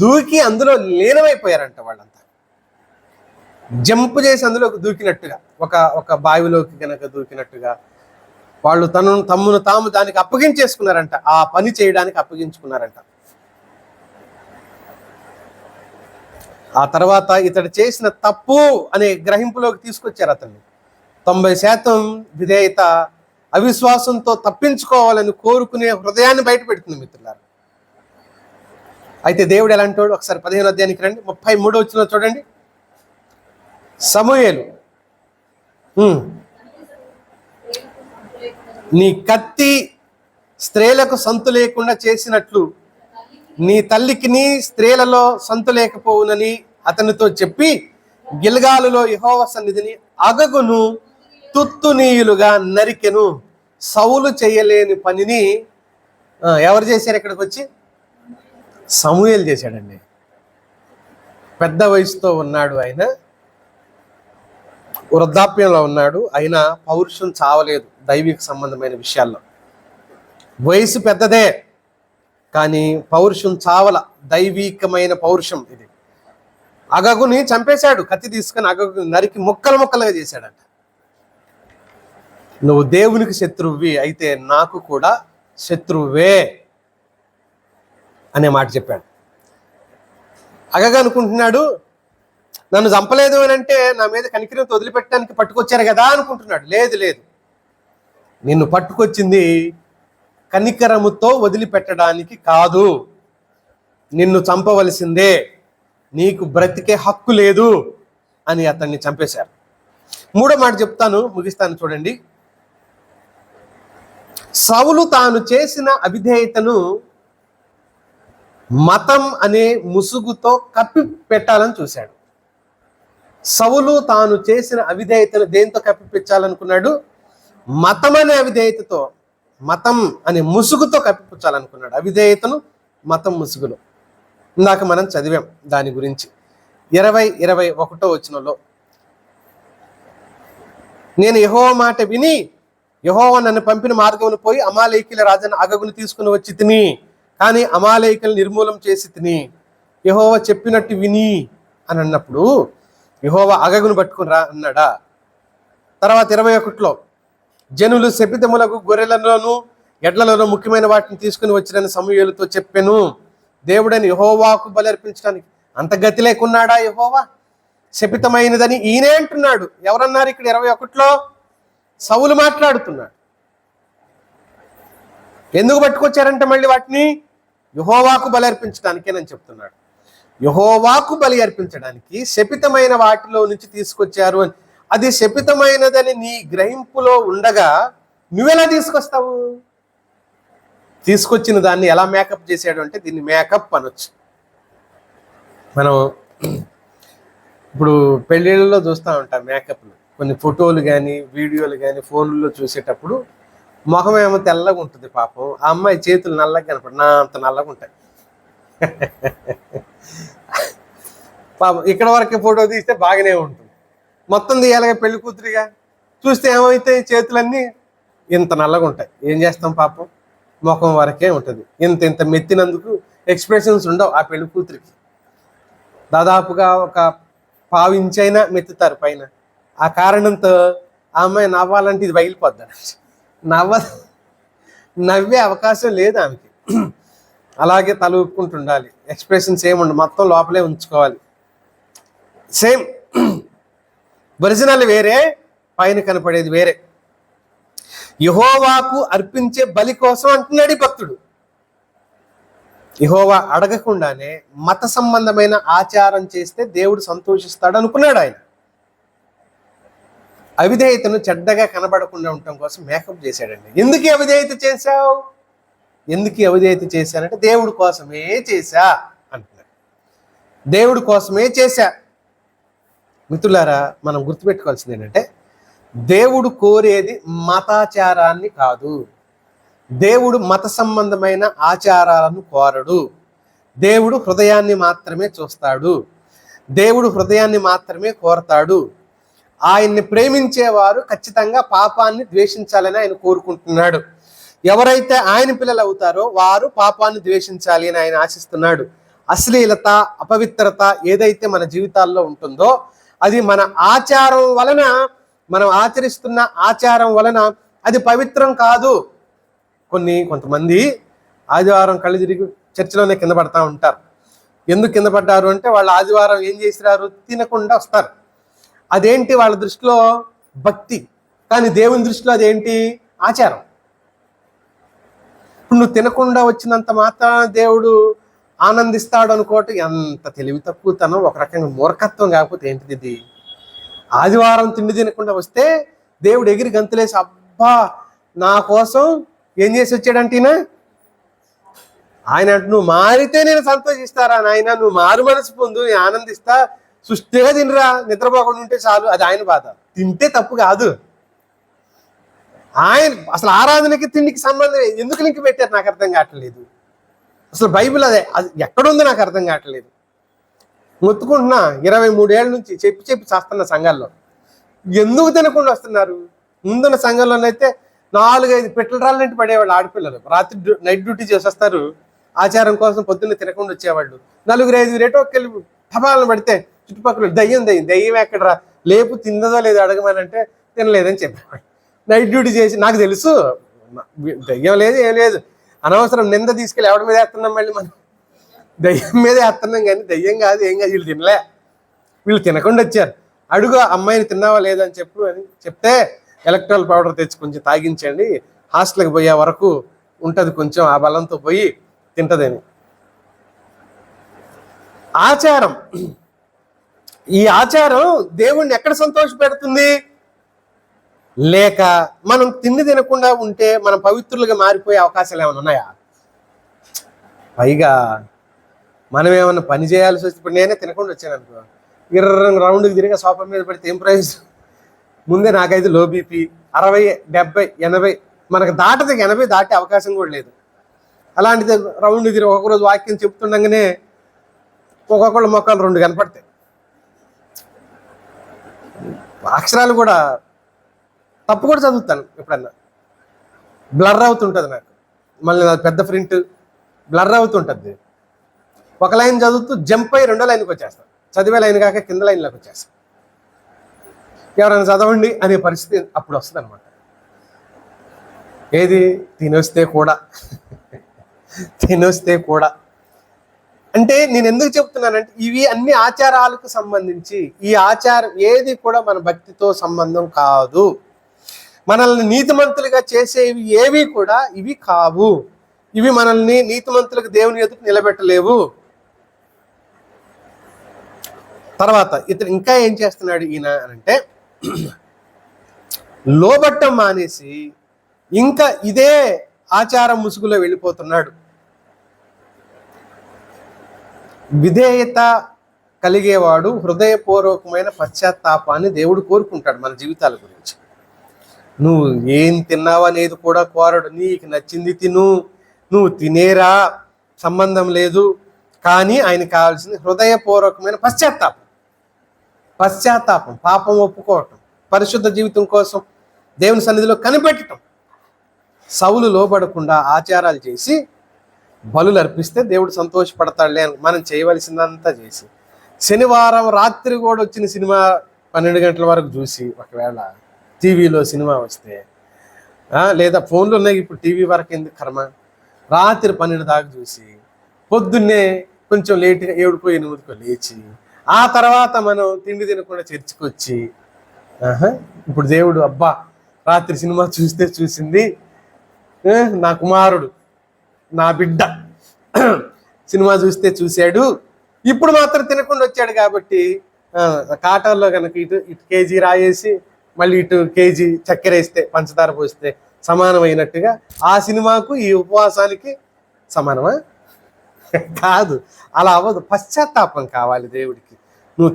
దూకి అందులో లీనమైపోయారంట. వాళ్ళంతా జంపు చేసి అందులోకి దూకినట్టుగా, ఒక బావిలోకి కనుక దూకినట్టుగా వాళ్ళు తమ్మును తాము దానికి అప్పగించేసుకున్నారంట, ఆ పని చేయడానికి అప్పగించుకున్నారంట. ఆ తర్వాత ఇతడు చేసిన తప్పు అనే గ్రహింపులోకి తీసుకొచ్చారు అతన్ని. 90% విధేయత అవిశ్వాసంతో తప్పించుకోవాలని కోరుకునే హృదయాన్ని బయట పెడుతుంది మిత్రులారా. అయితే దేవుడు ఎలా అంటాడు? ఒకసారి 15వ అధ్యాయానికి రండి, 33వ వచనం చూడండి. సమూయేలు, నీ కత్తి స్త్రీలకు సంతు లేకుండా చేసినట్లు నీ తల్లికి నీ స్త్రీలలో సంతు లేకపోవునని అతనితో చెప్పి గిల్గాలులో యెహోవా సన్నిధిని అగగును తుత్తునీయులుగా నరికెను. సౌలు చేయలేని పనిని ఎవరు చేశారు? ఇక్కడికి వచ్చి సమూయేలు చేశాడండి. పెద్ద వయసుతో ఉన్నాడు ఆయన, వృద్ధాప్యంలో ఉన్నాడు, అయినా పౌరుషం చావలేదు దైవిక సంబంధమైన విషయాల్లో. వయసు పెద్దదే కానీ పౌరుషం చావల, దైవికమైన పౌరుషం ఇది. అగగుని చంపేశాడు, కత్తి తీసుకొని అగగు నరికి ముక్కలు ముక్కలుగా చేశాడంట. నువ్వు దేవునికి శత్రువువి అయితే నాకు కూడా శత్రువే అనే మాట చెప్పాడు. అగగ అనుకుంటున్నాడు, నన్ను చంపలేదు అని అంటే నా మీద కనికరంతో వదిలిపెట్టడానికి పట్టుకొచ్చారు కదా అనుకుంటున్నాడు. లేదు లేదు, నిన్ను పట్టుకొచ్చింది కనికరముతో వదిలిపెట్టడానికి కాదు, నిన్ను చంపవలసిందే, నీకు బ్రతికే హక్కు లేదు అని అతన్ని చంపేశారు. మూడో మాట చెప్తాను, ముగిస్తాను చూడండి. సౌలు తాను చేసిన అవిధేయతను మతం అనే ముసుగుతో కప్పి పెట్టాలని చూశాడు. సౌలు తాను చేసిన అవిధేయతను దేంతో కప్పిపించాలనుకున్నాడు? మతం అనే అవిధేయతతో, మతం అనే ముసుగుతో కప్పిపుచ్చాలనుకున్నాడు. అవిధేయతను మతం ముసుగులో. ఇందాక మనం చదివాం దాని గురించి. 21వ వచనంలో, నేను యెహోవా మాట విని యెహోవా నన్ను పంపిన మార్గమును పోయి అమాలేకీల రాజైన అగగును తీసుకుని వచ్చి తిని, కానీ అమాలేకీలను నిర్మూలం చేసి తిని, యెహోవా చెప్పినట్టు విని అని అన్నప్పుడు యెహోవా అగగును పట్టుకుని రా అన్నాడా? తర్వాత 21లో, జనులు శపితములకు గొర్రెలలోను ఎడ్లలోనూ ముఖ్యమైన వాటిని తీసుకుని వచ్చినని సమూయేలుతో చెప్పెను. దేవుడని యెహోవాకు బలి అర్పించడానికి అంత గతి లేకున్నాడా యెహోవా? శపితమైనదని ఈయనే అంటున్నాడు. ఎవరన్నారు ఇక్కడ 21లో? సౌలు మాట్లాడుతున్నాడు. ఎందుకు పట్టుకొచ్చారంటే మళ్ళీ వాటిని యెహోవాకు బలి అర్పించడానికేనని చెప్తున్నాడు. యెహోవాకు బలి అర్పించడానికి శపితమైన వాటిలో నుంచి తీసుకొచ్చారు అని. అది శపితమైనదని నీ గ్రహింపులో ఉండగా నువ్వెలా తీసుకొస్తావు? తీసుకొచ్చిన దాన్ని ఎలా మేకప్ చేశాడు అంటే దీన్ని మేకప్ అనొచ్చు. మనం ఇప్పుడు పెళ్ళిళ్ళలో చూస్తూ ఉంటాం మేకప్లు, కొన్ని ఫోటోలు కానీ వీడియోలు కానీ ఫోన్లలో చూసేటప్పుడు ముఖం ఏమో తెల్లగా ఉంటుంది పాపం, ఆ అమ్మాయి చేతులు నల్లగా కనపడు, నా అంత నల్లగా ఉంటాయి. పాపం ఇక్కడ వరకే ఫోటో తీస్తే బాగానే ఉంటుంది, మొత్తం తీయాలిగా పెళ్లి కూతురిగా చూస్తే ఏమైతే చేతులన్నీ ఇంత నల్లగా ఉంటాయి. ఏం చేస్తాం పాపం, ముఖం వరకే ఉంటుంది. ఇంత ఇంత మెత్తినందుకు ఎక్స్ప్రెషన్స్ ఉండవు ఆ పెళ్లి కూతురికి. దాదాపుగా ఒక 1/4 ఇంచైనా మెత్తుతారు పైన. ఆ కారణంతో ఆ అమ్మాయి నవ్వాలంటే ఇది పగిలిపోద్ది, నవ్వే అవకాశం లేదు ఆమెకి. అలాగే తల ఊపుకుంటుండాలి, ఎక్స్ప్రెషన్స్ ఏముండవు, మొత్తం లోపలే ఉంచుకోవాలి. సేమ్ ఒరిజినల్ వేరే, పైన కనపడేది వేరే. యెహోవాకు అర్పించే బలి కోసం అంటున్నాడు ఈ భక్తుడు. యెహోవా అడగకుండానే మత సంబంధమైన ఆచారం చేస్తే దేవుడు సంతోషిస్తాడు అనుకున్నాడు ఆయన. అవిధేయతను చెడ్డగా కనబడకుండా ఉండటం కోసం మేకప్ చేశాడండి. ఎందుకు అవిధేయత చేశావు? ఎందుకు అవిధేయత చేశానంటే దేవుడి కోసమే చేశా అంటున్నాడు. దేవుడి కోసమే చేశా. మిత్రులారా, మనం గుర్తుపెట్టుకోవాల్సింది ఏంటంటే దేవుడు కోరేది మతాచారాన్ని కాదు. దేవుడు మత సంబంధమైన ఆచారాలను కోరడు. దేవుడు హృదయాన్ని మాత్రమే చూస్తాడు. దేవుడు హృదయాన్ని మాత్రమే కోరతాడు. ఆయన్ని ప్రేమించేవారు ఖచ్చితంగా పాపాన్ని ద్వేషించాలని ఆయన కోరుకుంటున్నాడు. ఎవరైతే ఆయన పిల్లలు అవుతారో వారు పాపాన్ని ద్వేషించాలి అని ఆయన ఆశిస్తున్నాడు. అశ్లీలత, అపవిత్రత ఏదైతే మన జీవితాల్లో ఉంటుందో అది మన ఆచారం వలన, మనం ఆచరిస్తున్న ఆచారం వలన అది పవిత్రం కాదు. కొంతమంది ఆదివారం కళ్ళు తిరిగి చర్చిలోనే కింద పడతా ఉంటారు. ఎందుకు కింద పడ్డారు అంటే వాళ్ళు ఆదివారం ఏం చేసినారు? తినకుండా వస్తారు. అదేంటి వాళ్ళ దృష్టిలో భక్తి, కానీ దేవుని దృష్టిలో అదేంటి? ఆచారం. ఇప్పుడు నువ్వు తినకుండా వచ్చినంత మాత్రాన దేవుడు ఆనందిస్తాడు అనుకోవటం ఎంత తెలివి తక్కువతనం, ఒక రకంగా మూర్ఖత్వం. కాకపోతే ఏంటిది ఇది? ఆదివారం తిండి తినకుండా వస్తే దేవుడు ఎగిరి గంతులేసి అబ్బా నా కోసం ఏం చేసి వచ్చాడంటే ఆయన అంటే నువ్వు మారితే నేను సంతోషిస్తారా నాయన, నువ్వు మారు మనసు పొందు, నేను ఆనందిస్తా, సుష్టిగా తినరా, నిద్రపోకుండా ఉంటే చాలు, అది ఆయన బాధ. తింటే తప్పు కాదు. ఆయన అసలు ఆరాధనకి తిండికి సంబంధం ఎందుకు లింక్ పెట్టారు నాకు అర్థం కావట్లేదు. అసలు బైబిల్ అది ఎక్కడుందో నాకు అర్థం కావట్లేదు. మొత్తుకుంటున్నా 23 ఏళ్ళ నుంచి చెప్పి చేస్తున్న సంఘాల్లో ఎందుకు తినకుండా వస్తున్నారు? ముందున్న సంఘంలోనైతే 4-5 పిట్టల రాళ్ళంటి పడేవాళ్ళు ఆడపిల్లలు. రాత్రి నైట్ డ్యూటీ చేసి వస్తారు, ఆచారం కోసం పొద్దున్న తినకుండా వచ్చేవాళ్ళు. 4-5 రేటోకెళ్ళి టపాలను పడితే చుట్టుపక్కల దయ్యం ఎక్కడరా, లేపు తిందదో లేదో అడగమనంటే తినలేదని చెప్పేవాళ్ళు. నైట్ డ్యూటీ చేసి నాకు తెలుసు దయ్యం లేదు, ఏం లేదు, అనవసరం నింద తీసుకెళ్ళి ఎవరి మీద వేస్తున్నాం, మళ్ళీ మనం దయ్యం మీద వేస్తున్నాం, కానీ దయ్యం కాదు, ఏం కాదు, వీళ్ళు తినలే, వీళ్ళు తినకుండా వచ్చారు. అడుగు అమ్మాయిని తిన్నావా లేదని చెప్తే ఎలక్ట్రాల్ పౌడర్ తెచ్చి కొంచెం తాగించండి, హాస్టల్కి పోయే వరకు ఉంటుంది, కొంచెం ఆ బలంతో పోయి తింటదని. ఆచారం, ఈ ఆచారం దేవుణ్ణి ఎక్కడ సంతోష పెడుతుంది? లేక మనం తిండి తినకుండా ఉంటే మనం పవిత్రులుగా మారిపోయే అవకాశాలు ఏమైనా ఉన్నాయా? పైగా మనం ఏమన్నా పని చేయాల్సి వస్తే, ఇప్పుడు నేనే తినకుండా వచ్చాను అనుకో, 20 రౌండ్కి తిరిగి సోఫా మీద పడితే ఏం ప్రయోజనం? ముందే నాకైతే లో బీపీ, 60, 70, 80 మనకు దాటది, 80 దాటే అవకాశం కూడా లేదు. అలాంటిది రౌండ్ తిరిగి ఒక్కొక్కరోజు వాక్యం చెప్తుండగానే ఒక్కొక్కళ్ళ మొక్కలు 2 కనపడతాయి. అక్షరాలు కూడా తప్పు కూడా చదువుతాను, ఎప్పుడన్నా బ్లర్ అవుతుంటుంది నాకు, మళ్ళీ నాది పెద్ద ప్రింట్ బ్లర్ అవుతుంటుంది. ఒక లైన్ చదువుతూ జంప్ అయ్యి 2వ లైన్కి వచ్చేస్తాను, చదివే లైన్ కాక కింద లైన్లోకి వచ్చేస్తాను. ఎవరైనా చదవండి అనే పరిస్థితి అప్పుడు వస్తుంది అనమాట. ఏది తినొస్తే కూడా అంటే నేను ఎందుకు చెప్తున్నానంటే, ఇవి అన్ని ఆచారాలకు సంబంధించి, ఈ ఆచారం ఏది కూడా మన భక్తితో సంబంధం కాదు. మనల్ని నీతిమంతులుగా చేసేవి ఏవి కూడా ఇవి కావు. ఇవి మనల్ని నీతిమంతులకు దేవుని ఎదుట నిలబెట్టలేవు. తర్వాత ఇతను ఇంకా ఏం చేస్తున్నాడు ఈయన అంటే, లోబట్టం మానేసి ఇంకా ఇదే ఆచారం ముసుగులో వెళ్ళిపోతున్నాడు. విధేయత కలిగేవాడు హృదయపూర్వకమైన పశ్చాత్తాపాన్ని దేవుడు కోరుకుంటాడు మన జీవితాల గురించి. నువ్వు ఏం తిన్నావు అనేది కూడా కోరడు, నీకు నచ్చింది తిను, నువ్వు తినేరా సంబంధం లేదు. కానీ ఆయనకు కావాల్సింది హృదయపూర్వకమైన పశ్చాత్తాపం, పాపం ఒప్పుకోవటం, పరిశుద్ధ జీవితం కోసం దేవుని సన్నిధిలో కనిపెట్టడం. సౌలు లోబడకుండా ఆచారాలు చేసి బలులు అర్పిస్తే దేవుడు సంతోషపడతాడులే అని మనం చేయవలసిందంతా చేసి, శనివారం రాత్రి కూడా వచ్చిన సినిమా 12 గంటల వరకు చూసి, ఒకవేళ టీవీలో సినిమా వస్తే, లేదా ఫోన్లో ఉన్నాయి ఇప్పుడు టీవీ వరకు ఎందుకు కర్మ, రాత్రి 12 దాకా చూసి పొద్దున్నే కొంచెం లేట్గా 7కో 8కో లేచి, ఆ తర్వాత మనం తిండి తినకుండా చర్చికి వచ్చి, ఇప్పుడు దేవుడు అబ్బా రాత్రి సినిమా చూసింది నా కుమారుడు, నా బిడ్డ సినిమా చూశాడు, ఇప్పుడు మాత్రం తినకుండా వచ్చాడు కాబట్టి కాటాల్లో కనుక ఇటు కేజీ రాయేసి మళ్ళీ ఇటు కేజీ చక్కెర వేస్తే, పంచదార పోస్తే సమానమైనట్టుగా ఆ సినిమాకు ఈ ఉపవాసానికి సమానమా? కాదు, అలా అవ్వదు. పశ్చాత్తాపం కావాలి దేవుడికి. నువ్వు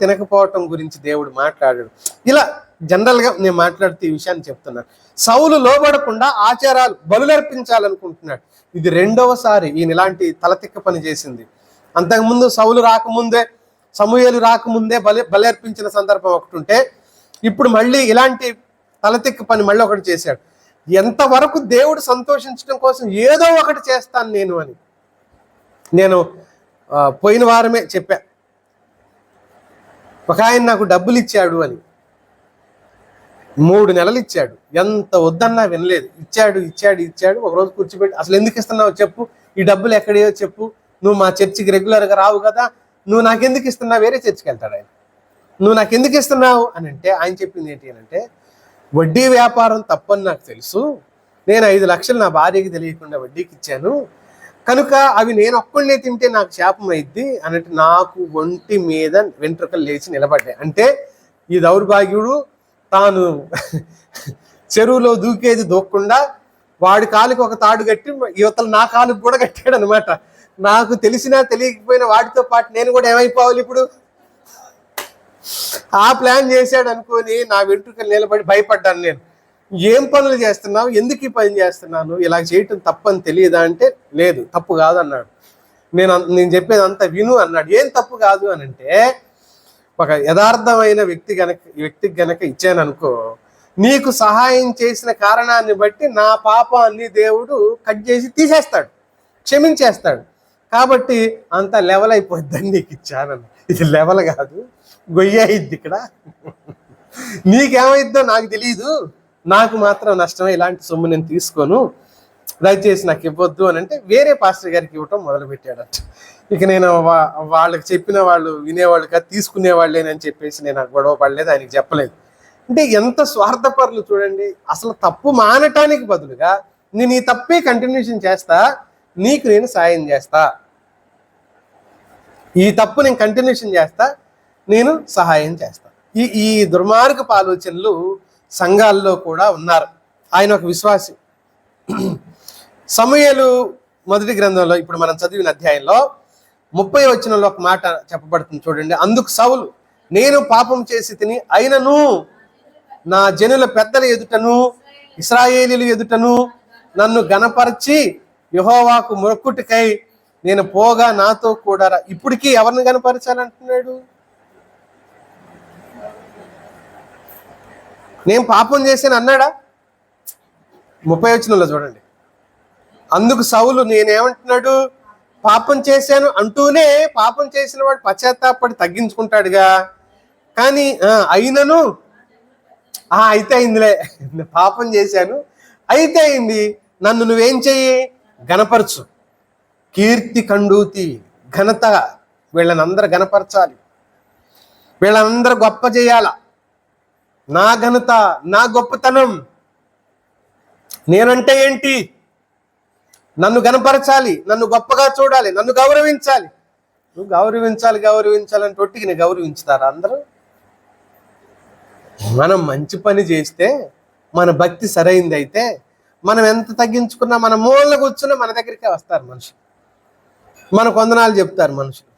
తినకపోవటం గురించి దేవుడు మాట్లాడాడు. ఇలా జనరల్గా నేను మాట్లాడుతూ ఈ విషయాన్ని చెప్తున్నాను. సౌలు లోబడకుండా ఆచారాలు బలులర్పించాలనుకుంటున్నాడు. ఇది 2వసారి ఈయన ఇలాంటి తలతిక్క పని చేసింది. అంతకుముందు సౌలు రాకముందే, సమూయేలు రాకముందే బలి అర్పించిన సందర్భం ఒకటి ఉంటే, ఇప్పుడు మళ్ళీ ఇలాంటి తలతిక్క పని మళ్ళీ ఒకటి చేశాడు. ఎంతవరకు దేవుడు సంతోషించడం కోసం ఏదో ఒకటి చేస్తాను నేను పోయిన వారమే చెప్పా. ఒక ఆయన నాకు డబ్బులు ఇచ్చాడు అని, 3 నెలలు ఇచ్చాడు, ఎంత వద్దన్నా వినలేదు. ఇచ్చాడు. ఒకరోజు కూర్చోబెట్టి, అసలు ఎందుకు ఇస్తున్నావు చెప్పు, ఈ డబ్బులు ఎక్కడేయో చెప్పు, నువ్వు మా చర్చికి రెగ్యులర్గా రావు కదా, నువ్వు నాకెందుకు ఇస్తున్నావు, వేరే చర్చికి వెళ్తాడు ఆయన, నువ్వు నాకెందుకు ఇస్తున్నావు అని అంటే, ఆయన చెప్పింది ఏంటి అని అంటే, వడ్డీ వ్యాపారం తప్పని నాకు తెలుసు, నేను 5 లక్షలు నా భార్యకి తెలియకుండా వడ్డీకి ఇచ్చాను, కనుక అవి నేను ఒక్కళ్ళే తింటే నాకు శాపం అయింది అన్నట్టు నాకు ఒంటి మీద వెంట్రుకలు లేచి నిలబడ్డాయి. అంటే ఈ దౌర్భాగ్యుడు తాను చెరువులో దూకేది దూకకుండా వాడి కాలుకి ఒక తాడు కట్టి యువతలు నా కాలుకి కూడా కట్టాడు అనమాట. నాకు తెలిసినా తెలియకపోయినా వాడితో పాటు నేను కూడా ఏమైపోవాలి ఇప్పుడు? ఆ ప్లాన్ చేశాడు అనుకొని నా వెంట్రుకలు నిలబడి భయపడ్డాను నేను. ఏం పనులు చేస్తున్నావు, ఎందుకు ఈ పని చేస్తున్నాను, ఇలా చేయటం తప్పని తెలియదా అంటే లేదు తప్పు కాదు అన్నాడు. నేను చెప్పేది అంతా విను అన్నాడు. ఏం తప్పు కాదు అని అంటే, ఒక యథార్థమైన వ్యక్తికి గనక ఇచ్చాను అనుకో, నీకు సహాయం చేసిన కారణాన్ని బట్టి నా పాపాన్ని దేవుడు కట్ చేసి తీసేస్తాడు, క్షమించేస్తాడు. కాబట్టి అంత లెవెల్ అయిపోద్దని నీకు ఇచ్చానని. ఇది లెవెల్ కాదు, గొయ్య అయిద్ది ఇక్కడ. నీకేమైద్దో నాకు తెలియదు, నాకు మాత్రం నష్టమే, ఇలాంటి సొమ్ము నేను తీసుకోను, దయచేసి నాకు ఇవ్వద్దు అని అంటే వేరే పాస్టర్ గారికి ఇవ్వటం మొదలుపెట్టాడట. ఇక నేను వాళ్ళకి చెప్పిన వాళ్ళు వినేవాళ్ళు కాదు, తీసుకునేవాళ్ళేనని చెప్పేసి నేను గొడవ పడలేదు, ఆయనకి చెప్పలేదు. అంటే ఎంత స్వార్థపరులు చూడండి. అసలు తప్పు మానటానికి బదులుగా నేను ఈ తప్పే కంటిన్యూషన్ చేస్తా, నీకు నేను సాయం చేస్తా, ఈ తప్పు నేను కంటిన్యూషన్ చేస్తా, నేను సహాయం చేస్తా. ఈ దుర్మార్గపు ఆలోచనలు సంఘాల్లో కూడా ఉన్నారు. ఆయన ఒక విశ్వాసి. సమూయేలు మొదటి గ్రంథంలో ఇప్పుడు మనం చదివిన అధ్యాయంలో 30వ వచనంలో ఒక మాట చెప్పబడుతుంది చూడండి. అందుకు సౌలు, నేను పాపం చేసి తిని, అయినను నా జనుల పెద్దల ఎదుటను ఇశ్రాయేలీయుల ఎదుటను నన్ను గణపరిచి యెహోవాకు మొక్కుటకై నేను పోగా నాతో కూడా ఇప్పటికీ ఎవరిని గణపరచాలంటున్నాడు? నేను పాపం చేశాను అన్నాడా? 30వ వచనంలో చూడండి. అందుకు సౌలు నేనేమంటున్నాడు? పాపం చేశాను అంటూనే పాపం చేసిన వాడు పశ్చాత్తాపడి తగ్గించుకుంటాడుగా. కానీ అయినను అయితే అయిందిలే, పాపం చేశాను అయితే అయింది, నన్ను నువ్వేం చెయ్యి, గణపరచు, కీర్తి కండూతి, ఘనత, వీళ్ళని అందరూ గణపరచాలి, వీళ్ళందరూ గొప్ప చేయాల, నా ఘనత, నా గొప్పతనం, నేనంటే ఏంటి, నన్ను గణపరచాలి, నన్ను గొప్పగా చూడాలి, నన్ను గౌరవించాలి. నువ్వు గౌరవించాలంటే ఒట్టికి నేను గౌరవించుతారా అందరూ? మనం మంచి పని చేస్తే, మన భక్తి సరైంది అయితే, మనం ఎంత తగ్గించుకున్నా, మన మూలన కూర్చున్నా మన దగ్గరికే వస్తారు మనుషులు, మన కొందనాలు చెప్తారు మనుషులు.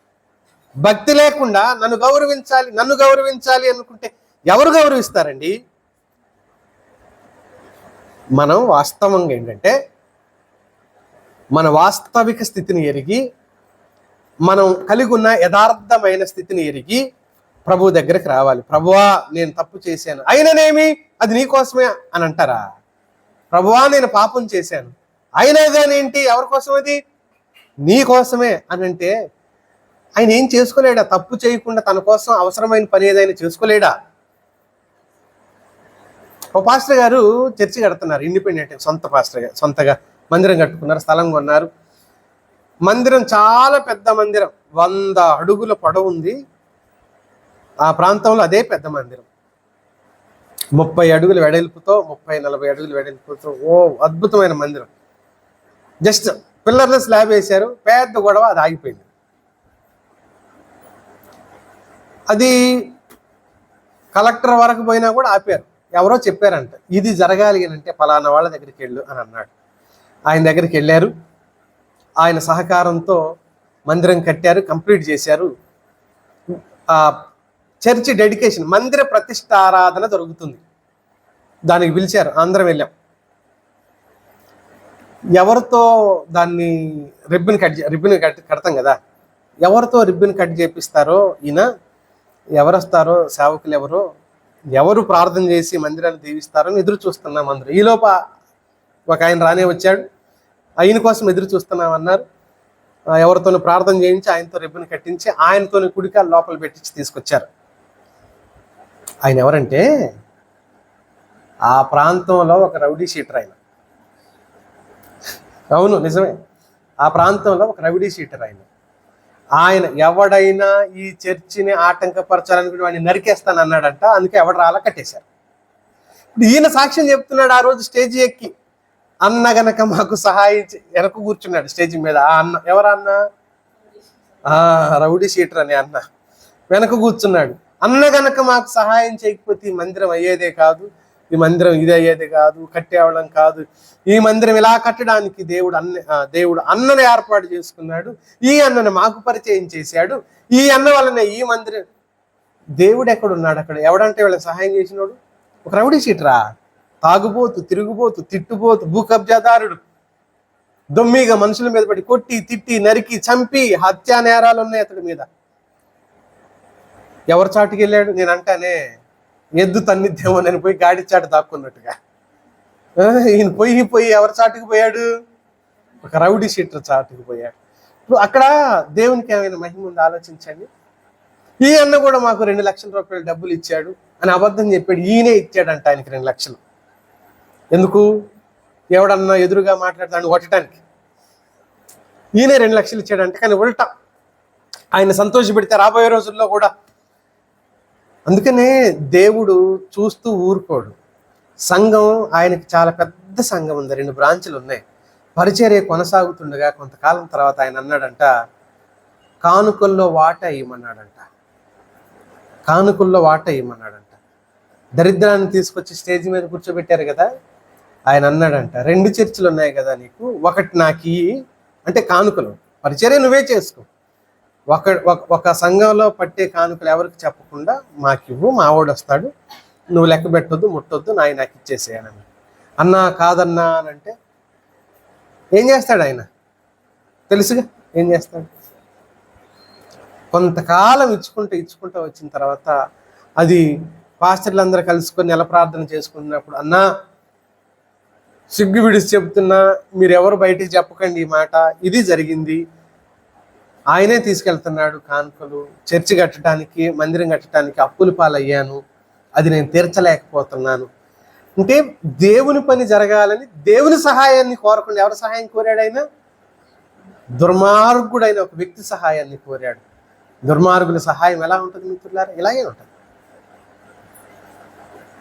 భక్తి లేకుండా నన్ను గౌరవించాలి అనుకుంటే ఎవరు గౌరవిస్తారండి? మనం వాస్తవంగా ఏంటంటే, మన వాస్తవిక స్థితిని ఎరిగి, మనం కలిగి ఉన్న యథార్థమైన స్థితిని ఎరిగి ప్రభు దగ్గరికి రావాలి. ప్రభువా నేను తప్పు చేశాను, అయిననేమి అది నీకోసమే అని అంటారా? ప్రభువా నేను పాపం చేశాను, అయినా కానీ ఏంటి, ఎవరి కోసం అది? నీకోసమే అని అంటే ఆయన ఏం చేసుకోలేడా? తప్పు చేయకుండా తన కోసం అవసరమైన పని ఏదైనా చేసుకోలేడా? ఒక పాస్టర్ గారు చర్చి కడుతున్నారు, ఇండిపెండెంట్, సొంతగా మందిరం కట్టుకున్నారు, స్థలం కొన్నారు. మందిరం చాలా పెద్ద మందిరం, 100 అడుగుల పొడవు ఉంది. ఆ ప్రాంతంలో అదే పెద్ద మందిరం, 30 అడుగుల వెడల్పుతో, 30-40 అడుగుల వెడల్పుతో, అద్భుతమైన మందిరం. జస్ట్ పిల్లర్ల స్లాబ్ వేశారు, పెద్ద గొడవ, అది ఆగిపోయింది. అది కలెక్టర్ వరకు పోయినా కూడా ఆపారు. ఎవరో చెప్పారంట, ఇది జరగాలి అంటే ఫలానా వాళ్ళ దగ్గరికి వెళ్ళు అని అన్నాడు. ఆయన దగ్గరికి వెళ్ళారు, ఆయన సహకారంతో మందిరం కట్టారు, కంప్లీట్ చేశారు. చర్చి డెడికేషన్, మందిర ప్రతిష్టారాధన జరుగుతుంది, దానికి పిలిచారు, అందరం వెళ్ళాం. ఎవరితో దాన్ని రిబ్బన్ కడతాం కదా, ఎవరితో రిబ్బన్ కట్ చేపిస్తారో, ఈయన ఎవరు వస్తారో, సేవకులు ఎవరు ప్రార్థన చేసి మందిరాన్ని దీవిస్తారో అని ఎదురు చూస్తున్నాం అందరూ. ఈలోప ఒక ఆయన రానే వచ్చాడు, ఆయన కోసం ఎదురు చూస్తున్నామన్నారు. ఎవరితోనూ ప్రార్థన చేయించి ఆయనతో రిబ్బన్ కట్టించి ఆయనతోని కుడికాలు లోపల పెట్టించి తీసుకొచ్చారు. ఆయన ఎవరంటే, ఆ ప్రాంతంలో ఒక రౌడీ షీటర్ ఆయన. అవును, నిజమే, ఆ ప్రాంతంలో ఒక రౌడీ షీటర్ ఆయన. ఆయన ఎవడైనా ఈ చర్చిని ఆటంకపరచాలనుకుంటే వాడిని నరికేస్తాను అన్నాడంట. అందుకే ఎవడు రాలా కట్టేశారు. ఈయన సాక్ష్యం చెప్తున్నాడు. ఆ రోజు స్టేజ్ ఎక్కి, అన్న గనక మాకు సహాయం వెనక కూర్చున్నాడు స్టేజ్ మీద. ఆ అన్న ఎవరన్న, రౌడీ షీటర్ అనే అన్న వెనక కూర్చున్నాడు. అన్న గనక మాకు సహాయం చేయకపోతే ఈ మందిరం అయ్యేదే కాదు, ఈ మందిరం ఇది అయ్యేది కాదు, కట్టేవడం కాదు. ఈ మందిరం ఇలా కట్టడానికి దేవుడు అన్నను ఏర్పాటు చేసుకున్నాడు, ఈ అన్నను మాకు పరిచయం చేశాడు, ఈ అన్న వలన ఈ మందిరం. దేవుడు ఎక్కడున్నాడు అక్కడ? ఎవడంటే వీళ్ళకి సహాయం చేసినోడు? ఒక రౌడీ షీటరా, తాగుబోతు, తిరుగుబోతు, తిట్టుబోతు, భూ కబ్జాదారుడు, దొమ్మిగా మనుషుల మీద పడి కొట్టి, తిట్టి, నరికి, చంపి, హత్యా నేరాలు ఉన్నాయి అతడి మీద. ఎవరి చాటుకి వెళ్ళాడు? నేను అంటానే, ఎద్దు తన్నిద్దేమో నేను పోయి గాడి చాటు దాక్కున్నట్టుగా. ఈయన పోయి ఎవరి చాటుకు పోయాడు? ఒక రౌడీ షీటర్ చాటుకు పోయాడు. ఇప్పుడు అక్కడ దేవునికి ఏమైనా మహిమ ఉందో ఆలోచించండి. ఈ అన్న కూడా మాకు 2 లక్షల రూపాయలు డబ్బులు ఇచ్చాడు అని అబద్ధం చెప్పాడు. ఈయనే ఇచ్చాడంట ఆయనకి 2 లక్షలు. ఎందుకు? ఎవడన్నా ఎదురుగా మాట్లాడతాడు కొట్టడానికి. ఈయనే 2 లక్షలు ఇచ్చాడంట. కానీ ఉల్టా ఆయన సంతోషపెడితే రాబోయే రోజుల్లో కూడా. అందుకనే దేవుడు చూస్తూ ఊరుకోడు. సంఘం ఆయనకి చాలా పెద్ద సంఘం ఉంది, 2 బ్రాంచులు ఉన్నాయి. పరిచర్య కొనసాగుతుండగా కొంతకాలం తర్వాత ఆయన అన్నాడంట, కానుకల్లో వాటా ఇవ్వమన్నాడంట. కానుకల్లో వాటా ఇవ్వమన్నాడంట. దరిద్రాన్ని తీసుకొచ్చి స్టేజ్ మీద కూర్చోబెట్టారు కదా, ఆయన అన్నాడంట, 2 చర్చిలు ఉన్నాయి కదా నీకు, ఒకటి నాకు అంటే కానుకలు, పరిచర్య నువ్వే చేసుకో. ఒక సంఘంలో పట్టే కానుకలు ఎవరికి చెప్పకుండా మాకివ్వు, మావాడు వస్తాడు, నువ్వు లెక్క పెట్టొద్దు, ముట్టొద్దు, నాకు ఇచ్చేసేయనని. అన్నా కాదన్నా అని అంటే ఏం చేస్తాడు ఆయన? తెలుసుగా ఏం చేస్తాడు. కొంతకాలం ఇచ్చుకుంటూ వచ్చిన తర్వాత అది పాస్టర్లందరూ కలుసుకొని నెల ప్రార్థన చేసుకున్నప్పుడు, అన్నా సిగ్గు విడిచి చెప్తున్నా, మీరెవరు బయటికి చెప్పకండి ఈ మాట, ఇది జరిగింది, ఆయనే తీసుకెళ్తున్నాడు కానుకలు, చర్చి కట్టడానికి, మందిరం కట్టడానికి అప్పుల పాలయ్యాను, అది నేను తీర్చలేకపోతున్నాను అంటే దేవుని పని జరగాలని దేవుని సహాయాన్ని కోరకుండా ఎవరి సహాయం కోరాడు ఆయన? దుర్మార్గుడైన ఒక వ్యక్తి సహాయాన్ని కోరాడు. దుర్మార్గుల సహాయం ఎలా ఉంటుంది మిత్రులారా? ఇలాగే ఉంటుంది.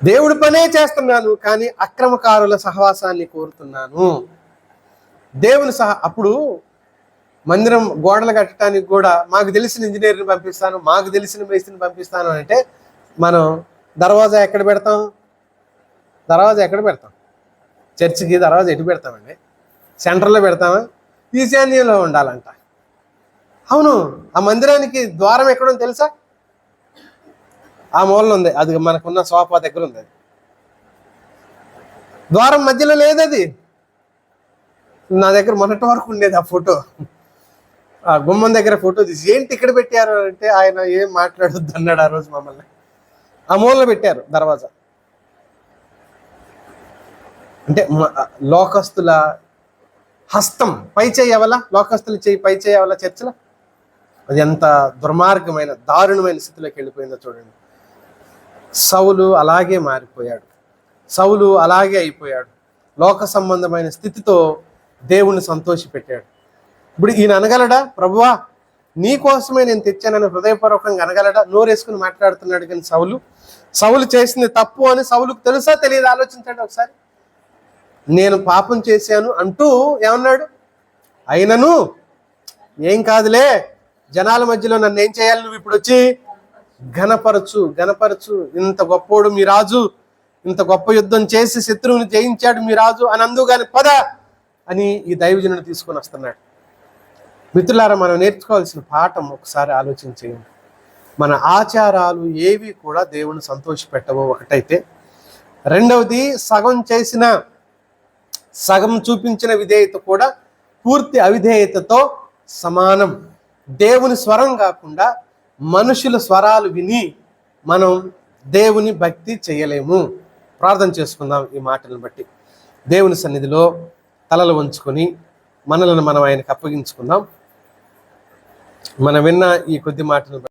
దేవుడి పనే చేస్తున్నాను కానీ అక్రమకారుల సహవాసాన్ని కోరుతున్నాను. దేవుని అప్పుడు మందిరం గోడలు కట్టడానికి కూడా మాకు తెలిసిన ఇంజనీర్ని పంపిస్తాను, మాకు తెలిసిన మేస్త్రిని పంపిస్తాను అంటే మనం దర్వాజా ఎక్కడ పెడతాం? చర్చికి దర్వాజా ఎటు పెడతామండి? సెంటర్లో పెడతామా? ఈశాన్యంలో ఉండాలంట. అవును, ఆ మందిరానికి ద్వారం ఎక్కడుంది తెలుసా? ఆ మూలలో ఉంది. అది మనకున్న సోఫా దగ్గర ఉంది. అది ద్వారం మధ్యలో లేదు. అది నా దగ్గర మొన్నటి వరకు ఉండేది ఆ ఫోటో. ఆ గుమ్మం దగ్గర ఫోటో తీసి ఏంటి ఇక్కడ పెట్టారు అంటే ఆయన ఏం మాట్లాడొద్దు అన్నాడు ఆ రోజు మమ్మల్ని. ఆ మూలలో పెట్టారు దర్వాజా. అంటే లోకస్తుల హస్తం పై చేయవల, లోకస్తులు పై చేయవల చర్చల. అది ఎంత దుర్మార్గమైన దారుణమైన స్థితిలోకి వెళ్ళిపోయిందో చూడండి. సౌలు అలాగే మారిపోయాడు, సౌలు అలాగే అయిపోయాడు. లోక సంబంధమైన స్థితితో దేవుణ్ణి సంతోషపెట్టాడు. ఇప్పుడు ఈయన అనగలడా? ప్రభువా నీ కోసమే నేను తెచ్చానని హృదయపూర్వకంగా అనగలడా? నోరేసుకుని మాట్లాడుతున్నాడు. కానీ సౌలు చేసింది తప్పు అని సౌలుకు తెలుసా తెలియదు? ఆలోచించండి ఒకసారి. నేను పాపం చేశాను అంటూ ఏమన్నాడు? అయినను ఏం కాదులే, జనాల మధ్యలో నన్ను ఏం చేయాలి? నువ్వు ఇప్పుడు వచ్చి ఘనపరచు, ఇంత గొప్పోడు మీ రాజు, ఇంత గొప్ప యుద్ధం చేసి శత్రువుని జయించాడు మీ రాజు అని అందుగాని పద అని ఈ దైవజనుడు తీసుకొని వస్తున్నాడు. మిత్రులారా, మనం నేర్చుకోవాల్సిన పాఠం ఒకసారి ఆలోచించేయండి. మన ఆచారాలు ఏవి కూడా దేవుని సంతోషపెట్టవో ఒకటైతే, రెండవది సగం చూపించిన విధేయత కూడా పూర్తి అవిధేయతతో సమానం. దేవుని స్వరం కాకుండా మనుషుల స్వరాలు విని మనం దేవుని భక్తి చేయలేము. ప్రార్థన చేసుకుందాం. ఈ మాటలను బట్టి దేవుని సన్నిధిలో తలలు వంచుకొని మనలను మనం ఆయనకు అప్పగించుకుందాం. మనం విన్న ఈ కొద్ది మాటలను